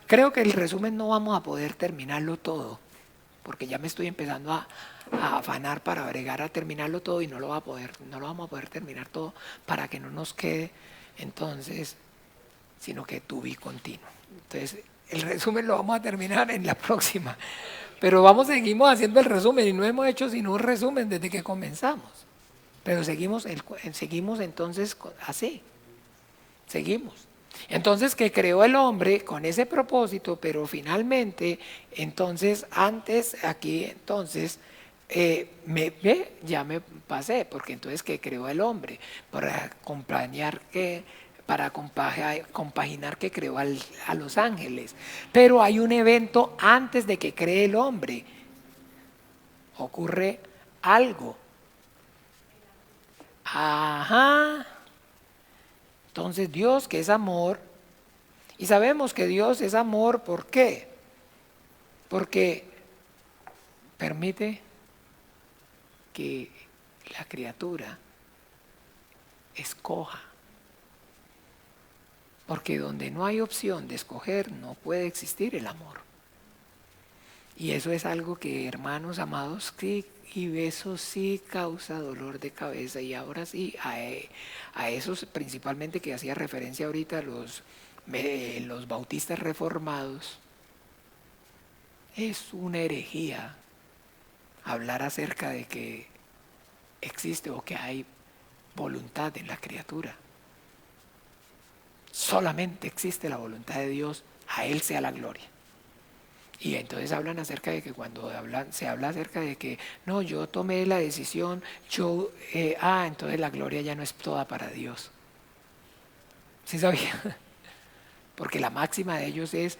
[SPEAKER 1] Creo que el resumen no vamos a poder terminarlo todo, porque ya me estoy empezando a afanar para bregar a terminarlo todo y no lo vamos a poder terminar todo para que no nos quede entonces, sino que to be continuo. Entonces, el resumen lo vamos a terminar en la próxima, pero seguimos haciendo el resumen y no hemos hecho sino un resumen desde que comenzamos, pero seguimos entonces así, seguimos. Entonces que creó el hombre con ese propósito, pero finalmente, entonces antes aquí, entonces ya me pasé, porque entonces que creó el hombre para compaginar que creó a los ángeles. Pero hay un evento antes de que cree el hombre, ocurre algo. Ajá. Entonces Dios, que es amor, y sabemos que Dios es amor, ¿por qué? Porque permite que la criatura escoja. Porque donde no hay opción de escoger, no puede existir el amor. Y eso es algo que, hermanos amados, sí, y eso sí causa dolor de cabeza. Y ahora sí, a esos principalmente que hacía referencia ahorita los bautistas reformados, es una herejía hablar acerca de que existe o que hay voluntad en la criatura. Solamente existe la voluntad de Dios, a Él sea la gloria. Y entonces hablan acerca de que cuando se habla acerca de que no, yo tomé la decisión, entonces la gloria ya no es toda para Dios. ¿Sí sabía? Porque la máxima de ellos es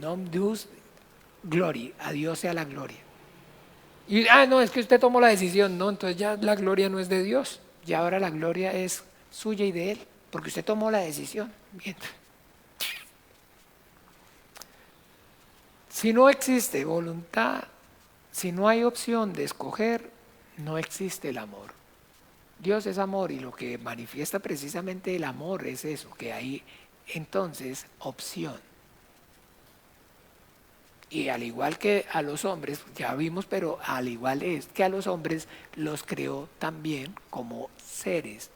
[SPEAKER 1] non Deus glory, a Dios sea la gloria. Y no, es que usted tomó la decisión, no, entonces ya la gloria no es de Dios, ya ahora la gloria es suya y de Él, porque usted tomó la decisión. Bien. Si no existe voluntad, si no hay opción de escoger, no existe el amor. Dios es amor y lo que manifiesta precisamente el amor es eso, que hay entonces opción. Y al igual que a los hombres, ya vimos, pero al igual es que a los hombres los creó también como seres,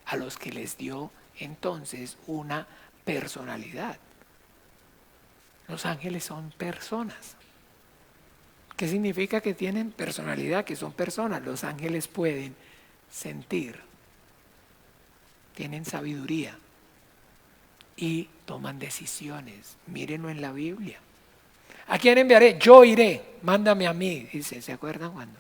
[SPEAKER 1] a los que les dio entonces una personalidad. Los ángeles son personas. ¿Qué significa que tienen personalidad? Que son personas. Los ángeles pueden sentir, tienen sabiduría y toman decisiones. Mírenlo en la Biblia. ¿A quién enviaré? Yo iré, mándame a mí. Dice, ¿se acuerdan cuando?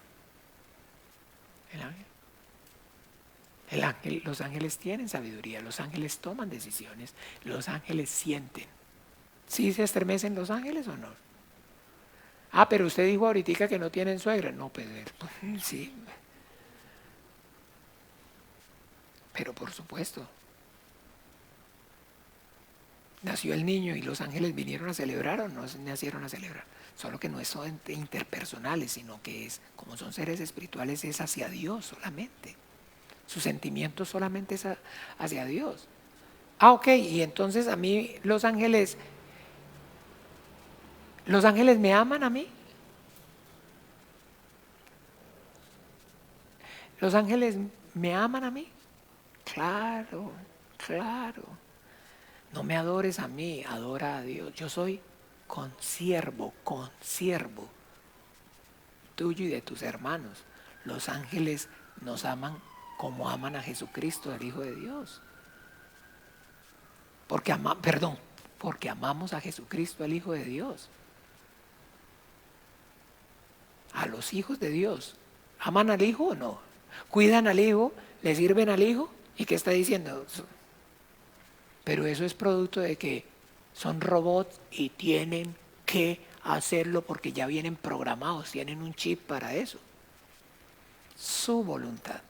[SPEAKER 1] El ángel, los ángeles tienen sabiduría, los ángeles toman decisiones, los ángeles sienten. ¿Sí se estremecen los ángeles o no? Pero usted dijo ahorita que no tienen suegra. No, pues sí. Pero por supuesto. Nació el niño y los ángeles vinieron a celebrar o no nacieron a celebrar. Solo que no son interpersonales, sino que es, como son seres espirituales, es hacia Dios solamente. Su sentimiento solamente es hacia Dios. Ok, y entonces a mí los ángeles me aman a mí. Los ángeles me aman a mí. Claro, claro. No me adores a mí, adora a Dios. Yo soy consiervo tuyo y de tus hermanos. Los ángeles nos aman como aman a Jesucristo, el Hijo de Dios. Porque amamos a Jesucristo, el Hijo de Dios. A los hijos de Dios. ¿Aman al Hijo o no? ¿Cuidan al Hijo? ¿Le sirven al Hijo? ¿Y qué está diciendo? Pero eso es producto de que son robots y tienen que hacerlo porque ya vienen programados, tienen un chip para eso. Su voluntad.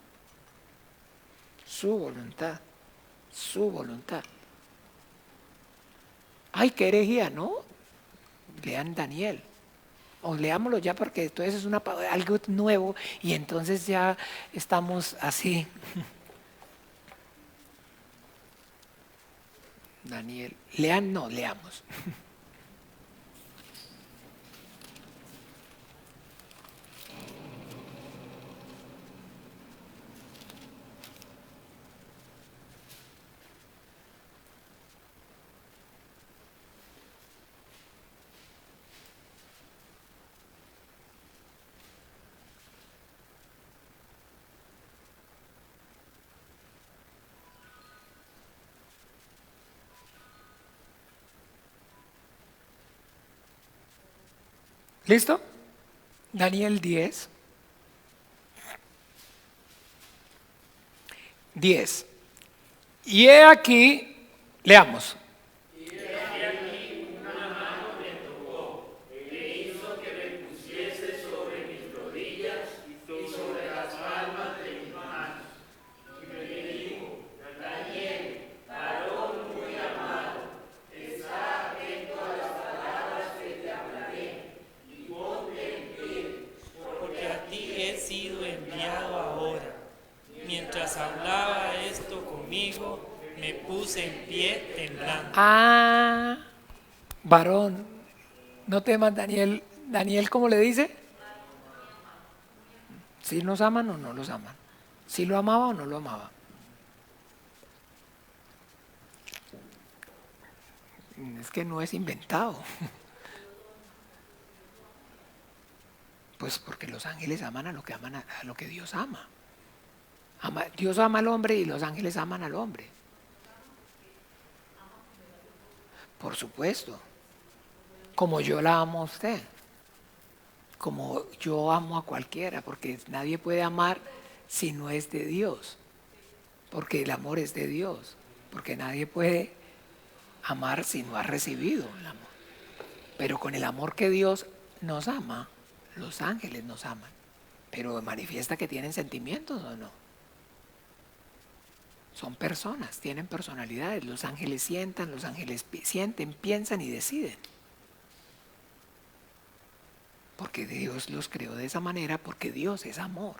[SPEAKER 1] Su voluntad. Su voluntad. Ay, qué herejía, ¿no? Lean Daniel. O leámoslo ya porque entonces es algo nuevo y entonces ya estamos así. Daniel, lean, no, leamos. ¿Listo? Daniel 10. 10. Y he aquí, leamos.
[SPEAKER 7] Porque a ti he sido enviado ahora. Mientras hablaba esto conmigo, me puse en pie temblando.
[SPEAKER 1] Ah, varón, no temas, Daniel. Daniel, ¿cómo le dice? ¿Si nos aman o no los aman? ¿Si lo amaba o no lo amaba? Es que no es inventado. Pues porque los ángeles aman a lo que aman a lo que Dios ama. Dios ama al hombre y los ángeles aman al hombre. Por supuesto. Como yo la amo a usted. Como yo amo a cualquiera, porque nadie puede amar si no es de Dios. Porque el amor es de Dios. Porque nadie puede amar si no ha recibido el amor. Pero con el amor que Dios nos ama, los ángeles nos aman. Pero manifiesta que tienen sentimientos o no. Son personas, tienen personalidades. Los ángeles sientan, los ángeles sienten, piensan y deciden. Porque Dios los creó de esa manera, porque Dios es amor.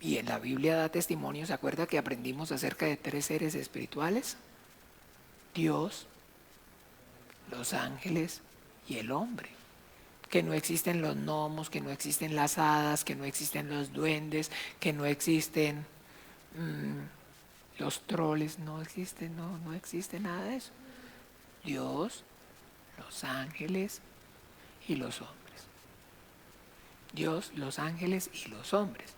[SPEAKER 1] Y en la Biblia da testimonio, ¿se acuerda que aprendimos acerca de 3 seres espirituales? Dios, los ángeles y el hombre. Que no existen los gnomos, que no existen las hadas, que no existen los duendes, que no existen los troles, no existe nada de eso. Dios, los ángeles y los hombres. Dios, los ángeles y los hombres.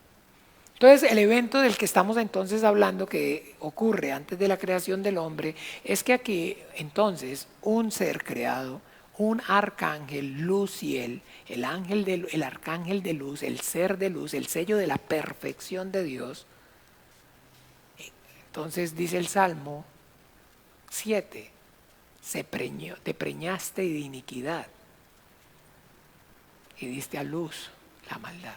[SPEAKER 1] Entonces, el evento del que estamos entonces hablando, que ocurre antes de la creación del hombre, es que aquí entonces un ser creado, un arcángel, Luciel, el arcángel de luz, el ser de luz, el sello de la perfección de Dios. Entonces dice el Salmo 7, te preñaste de iniquidad y diste a luz la maldad.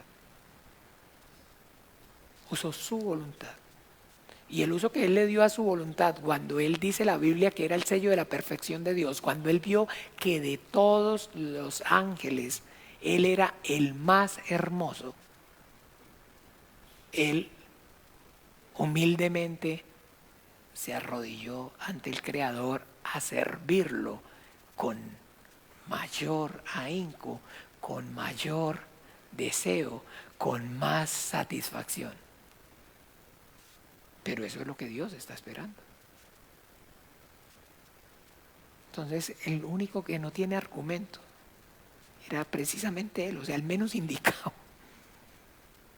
[SPEAKER 1] Usó su voluntad. Y el uso que él le dio a su voluntad, cuando él dice la Biblia que era el sello de la perfección de Dios, cuando él vio que de todos los ángeles él era el más hermoso, él humildemente se arrodilló ante el Creador a servirlo con mayor ahínco, con mayor deseo, con más satisfacción. Pero eso es lo que Dios está esperando. Entonces, el único que no tiene argumento era precisamente él, o sea, el menos indicado.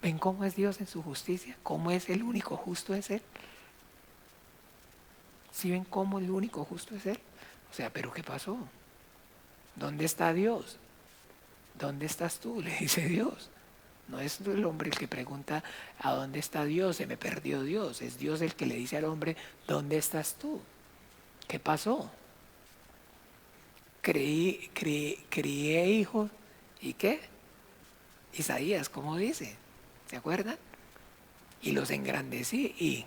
[SPEAKER 1] ¿Ven cómo es Dios en su justicia? ¿Cómo es el único justo es él? ¿Sí ven cómo el único justo es él? O sea, ¿pero qué pasó? ¿Dónde está Dios? ¿Dónde estás tú? Le dice Dios. No es el hombre el que pregunta ¿a dónde está Dios? Se me perdió Dios. Es Dios el que le dice al hombre ¿dónde estás tú? ¿Qué pasó? Crié hijos. ¿Y qué? Isaías, ¿cómo dice? ¿Se acuerdan? Y los engrandecí y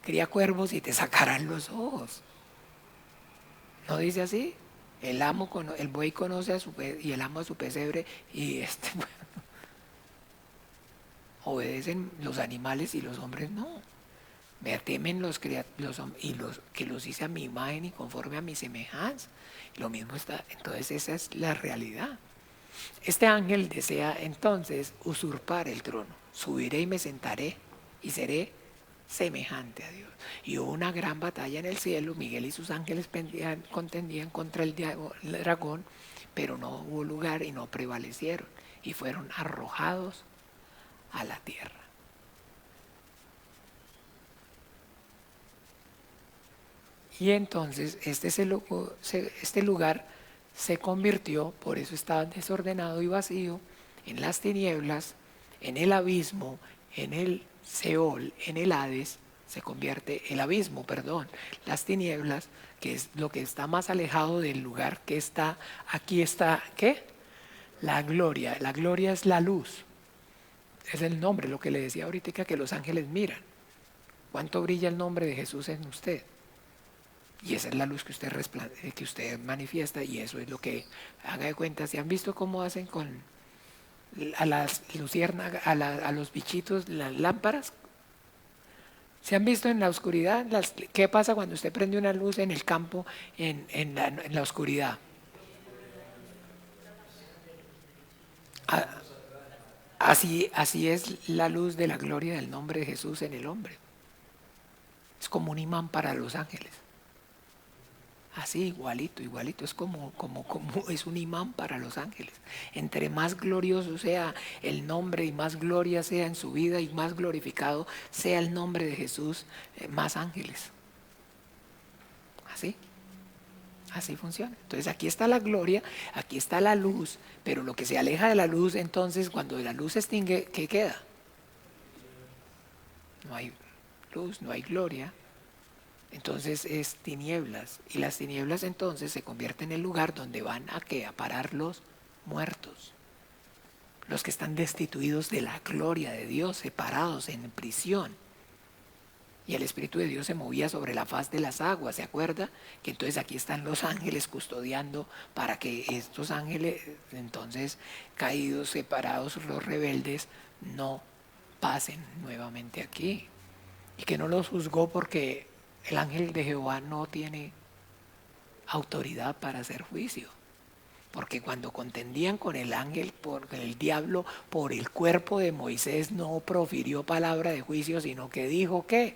[SPEAKER 1] cría cuervos y te sacarán los ojos. ¿No dice así? El buey conoce a su y el amo a su pesebre y obedecen los animales y los hombres no. Me temen los que los hice a mi imagen y conforme a mi semejanza. Lo mismo está, entonces esa es la realidad. Este ángel desea entonces usurpar el trono. Subiré y me sentaré y seré semejante a Dios. Y hubo una gran batalla en el cielo. Miguel y sus ángeles contendían contra el dragón, pero no hubo lugar y no prevalecieron. Y fueron arrojados a la tierra. Y entonces este lugar se convirtió, por eso estaba desordenado y vacío, en las tinieblas, en el abismo, en el Seol, en el Hades, se convierte el abismo, las tinieblas, que es lo que está más alejado del lugar que está, aquí está, ¿qué? La gloria es la luz, es el nombre, lo que le decía ahorita que los ángeles miran. ¿Cuánto brilla el nombre de Jesús en usted? Y esa es la luz que usted manifiesta, y eso es lo que, haga de cuenta, ¿se han visto cómo hacen a las luciérnagas, a los bichitos, las lámparas? ¿Se han visto en la oscuridad? ¿Qué pasa cuando usted prende una luz en el campo, en la oscuridad? Así es la luz de la gloria del nombre de Jesús en el hombre. Es como un imán para los ángeles. Así, igualito, es como es un imán para los ángeles. Entre más glorioso sea el nombre y más gloria sea en su vida y más glorificado sea el nombre de Jesús, más ángeles. Así funciona. Entonces aquí está la gloria, aquí está la luz, pero lo que se aleja de la luz, entonces cuando la luz se extingue, ¿qué queda? No hay luz, no hay gloria. Entonces es tinieblas, y las tinieblas entonces se convierten en el lugar donde van a parar los muertos, los que están destituidos de la gloria de Dios, separados en prisión. Y el Espíritu de Dios se movía sobre la faz de las aguas, ¿se acuerda? Que entonces aquí están los ángeles custodiando para que estos ángeles entonces caídos, separados, los rebeldes, no pasen nuevamente aquí. Y que no los juzgó porque el ángel de Jehová no tiene autoridad para hacer juicio. Porque cuando contendían con el ángel, con el diablo, por el cuerpo de Moisés, no profirió palabra de juicio, sino que dijo que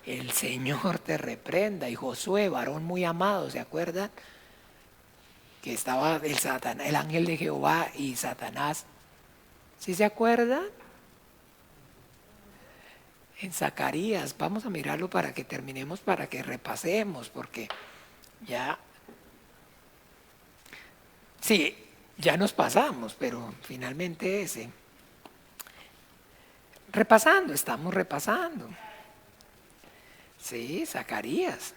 [SPEAKER 1] el Señor te reprenda. Y Josué, varón muy amado, ¿se acuerdan? Que estaba el ángel de Jehová y Satanás. ¿Sí se acuerdan? En Zacarías, vamos a mirarlo para que terminemos, para que repasemos, porque ya, sí, ya nos pasamos, pero finalmente estamos repasando. Sí, Zacarías.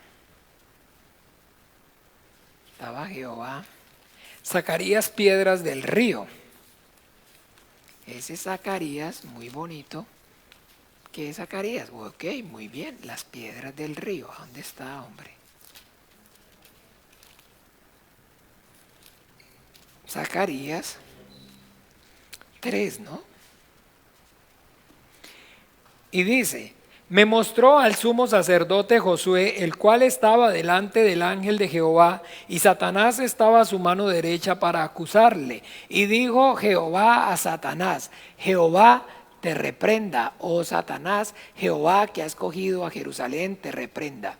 [SPEAKER 1] Estaba Jehová. Zacarías, piedras del río. Ese Zacarías, muy bonito. ¿Qué es Zacarías? Ok, muy bien, las piedras del río. ¿Dónde está, hombre? Zacarías 3, ¿no? Y dice: me mostró al sumo sacerdote Josué, el cual estaba delante del ángel de Jehová, y Satanás estaba a su mano derecha para acusarle. Y dijo Jehová a Satanás: Jehová te reprenda, oh Satanás, Jehová que ha escogido a Jerusalén te reprenda.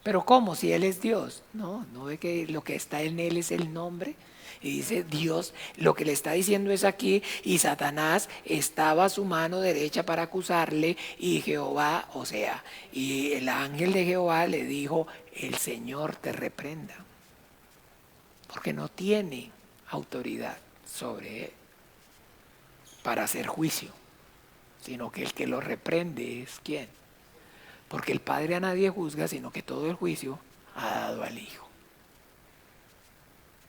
[SPEAKER 1] Pero ¿cómo? Si él es Dios. No ve que lo que está en él es el nombre. Y dice Dios, lo que le está diciendo es aquí, y Satanás estaba a su mano derecha para acusarle, y Jehová, o sea, y el ángel de Jehová le dijo: el Señor te reprenda. Porque no tiene autoridad sobre él para hacer juicio, sino que el que lo reprende es ¿quién? Porque el Padre a nadie juzga, sino que todo el juicio ha dado al Hijo.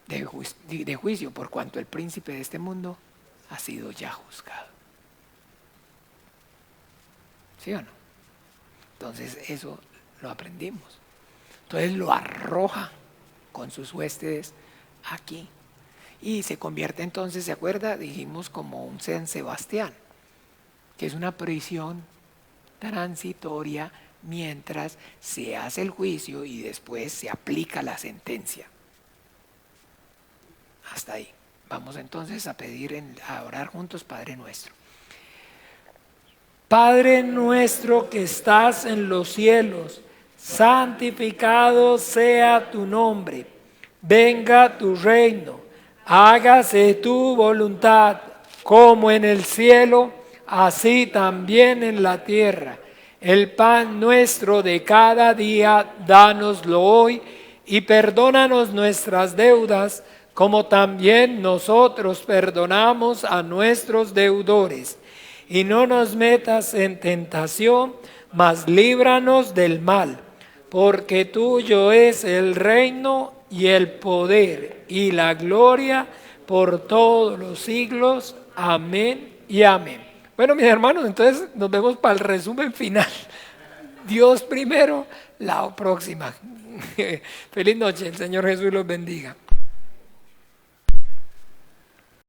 [SPEAKER 1] De juicio, por cuanto el príncipe de este mundo ha sido ya juzgado. ¿Sí o no? Entonces eso lo aprendimos. Entonces lo arroja con sus huestes aquí. Y se convierte entonces, ¿se acuerda? Dijimos como un San Sebastián, que es una prisión transitoria mientras se hace el juicio y después se aplica la sentencia. Hasta ahí. Vamos entonces a a orar juntos, Padre nuestro. Padre nuestro que estás en los cielos, santificado sea tu nombre. Venga tu reino, hágase tu voluntad, como en el cielo, así también en la tierra. El pan nuestro de cada día, dánoslo hoy, y perdónanos nuestras deudas, como también nosotros perdonamos a nuestros deudores. Y no nos metas en tentación, mas líbranos del mal, porque tuyo es el reino y el poder y la gloria por todos los siglos. Amén y amén. Bueno, mis hermanos, entonces nos vemos para el resumen final. Dios primero, la próxima. Feliz noche, el Señor Jesús los bendiga.